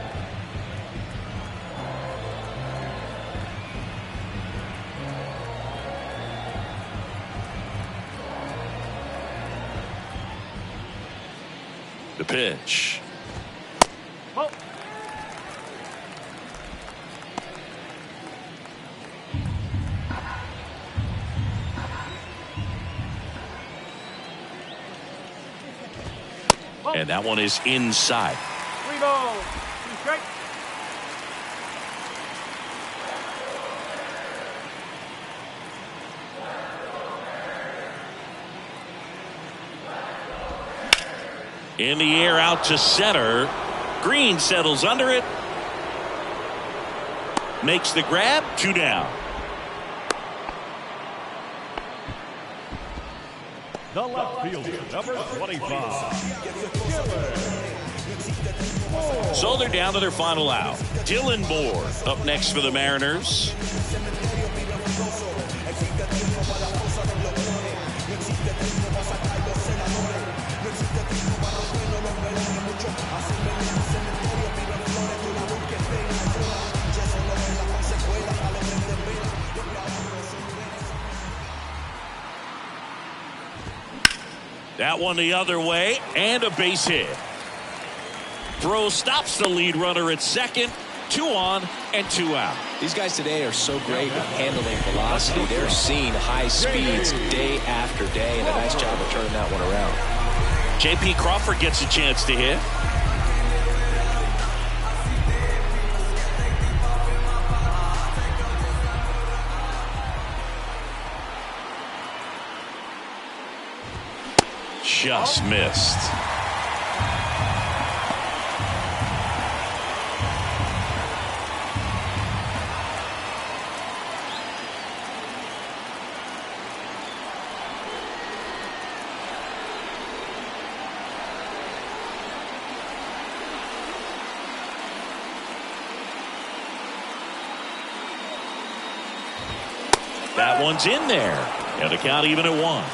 The pitch. Oh. And that one is inside. 3 balls, 2 strikes. In the air out to center. Green settles under it. Makes the grab. 2 down. The left fielder, number 25. So they're down to their final out. Dylan Moore up next for the Mariners. That one the other way, and a base hit. Throw stops the lead runner at second. 2 on and 2 out. These guys today are so great with handling velocity. They're seeing high speeds day after day, and a nice job of turning that one around. J.P. Crawford gets a chance to hit. Just missed. That one's in there. And the count even at 1.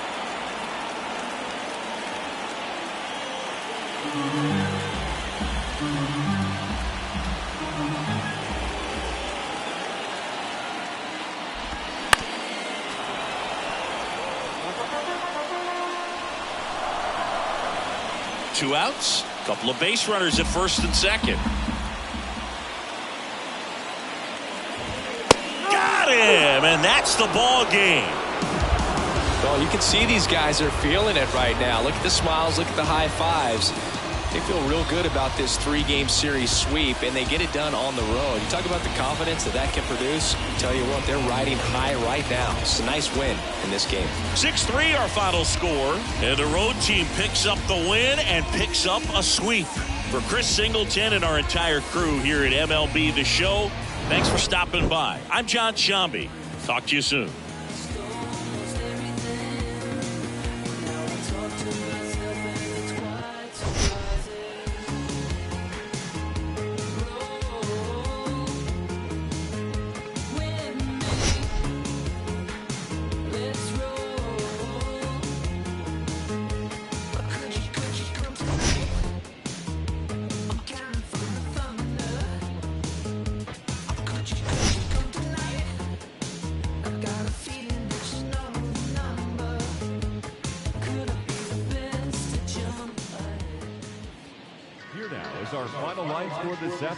Two outs, a couple of base runners at first and second. Got him, and that's the ball game. Well, you can see these guys are feeling it right now. Look at the smiles, look at the high fives. They feel real good about this 3-game series sweep, and they get it done on the road. You talk about the confidence that can produce. I tell you what, they're riding high right now. It's a nice win in this game. 6-3 our final score, and the road team picks up the win and picks up a sweep. For Chris Singleton and our entire crew here at MLB The Show, thanks for stopping by. I'm John Sciambi. Talk to you soon. Here now is our final line score this afternoon.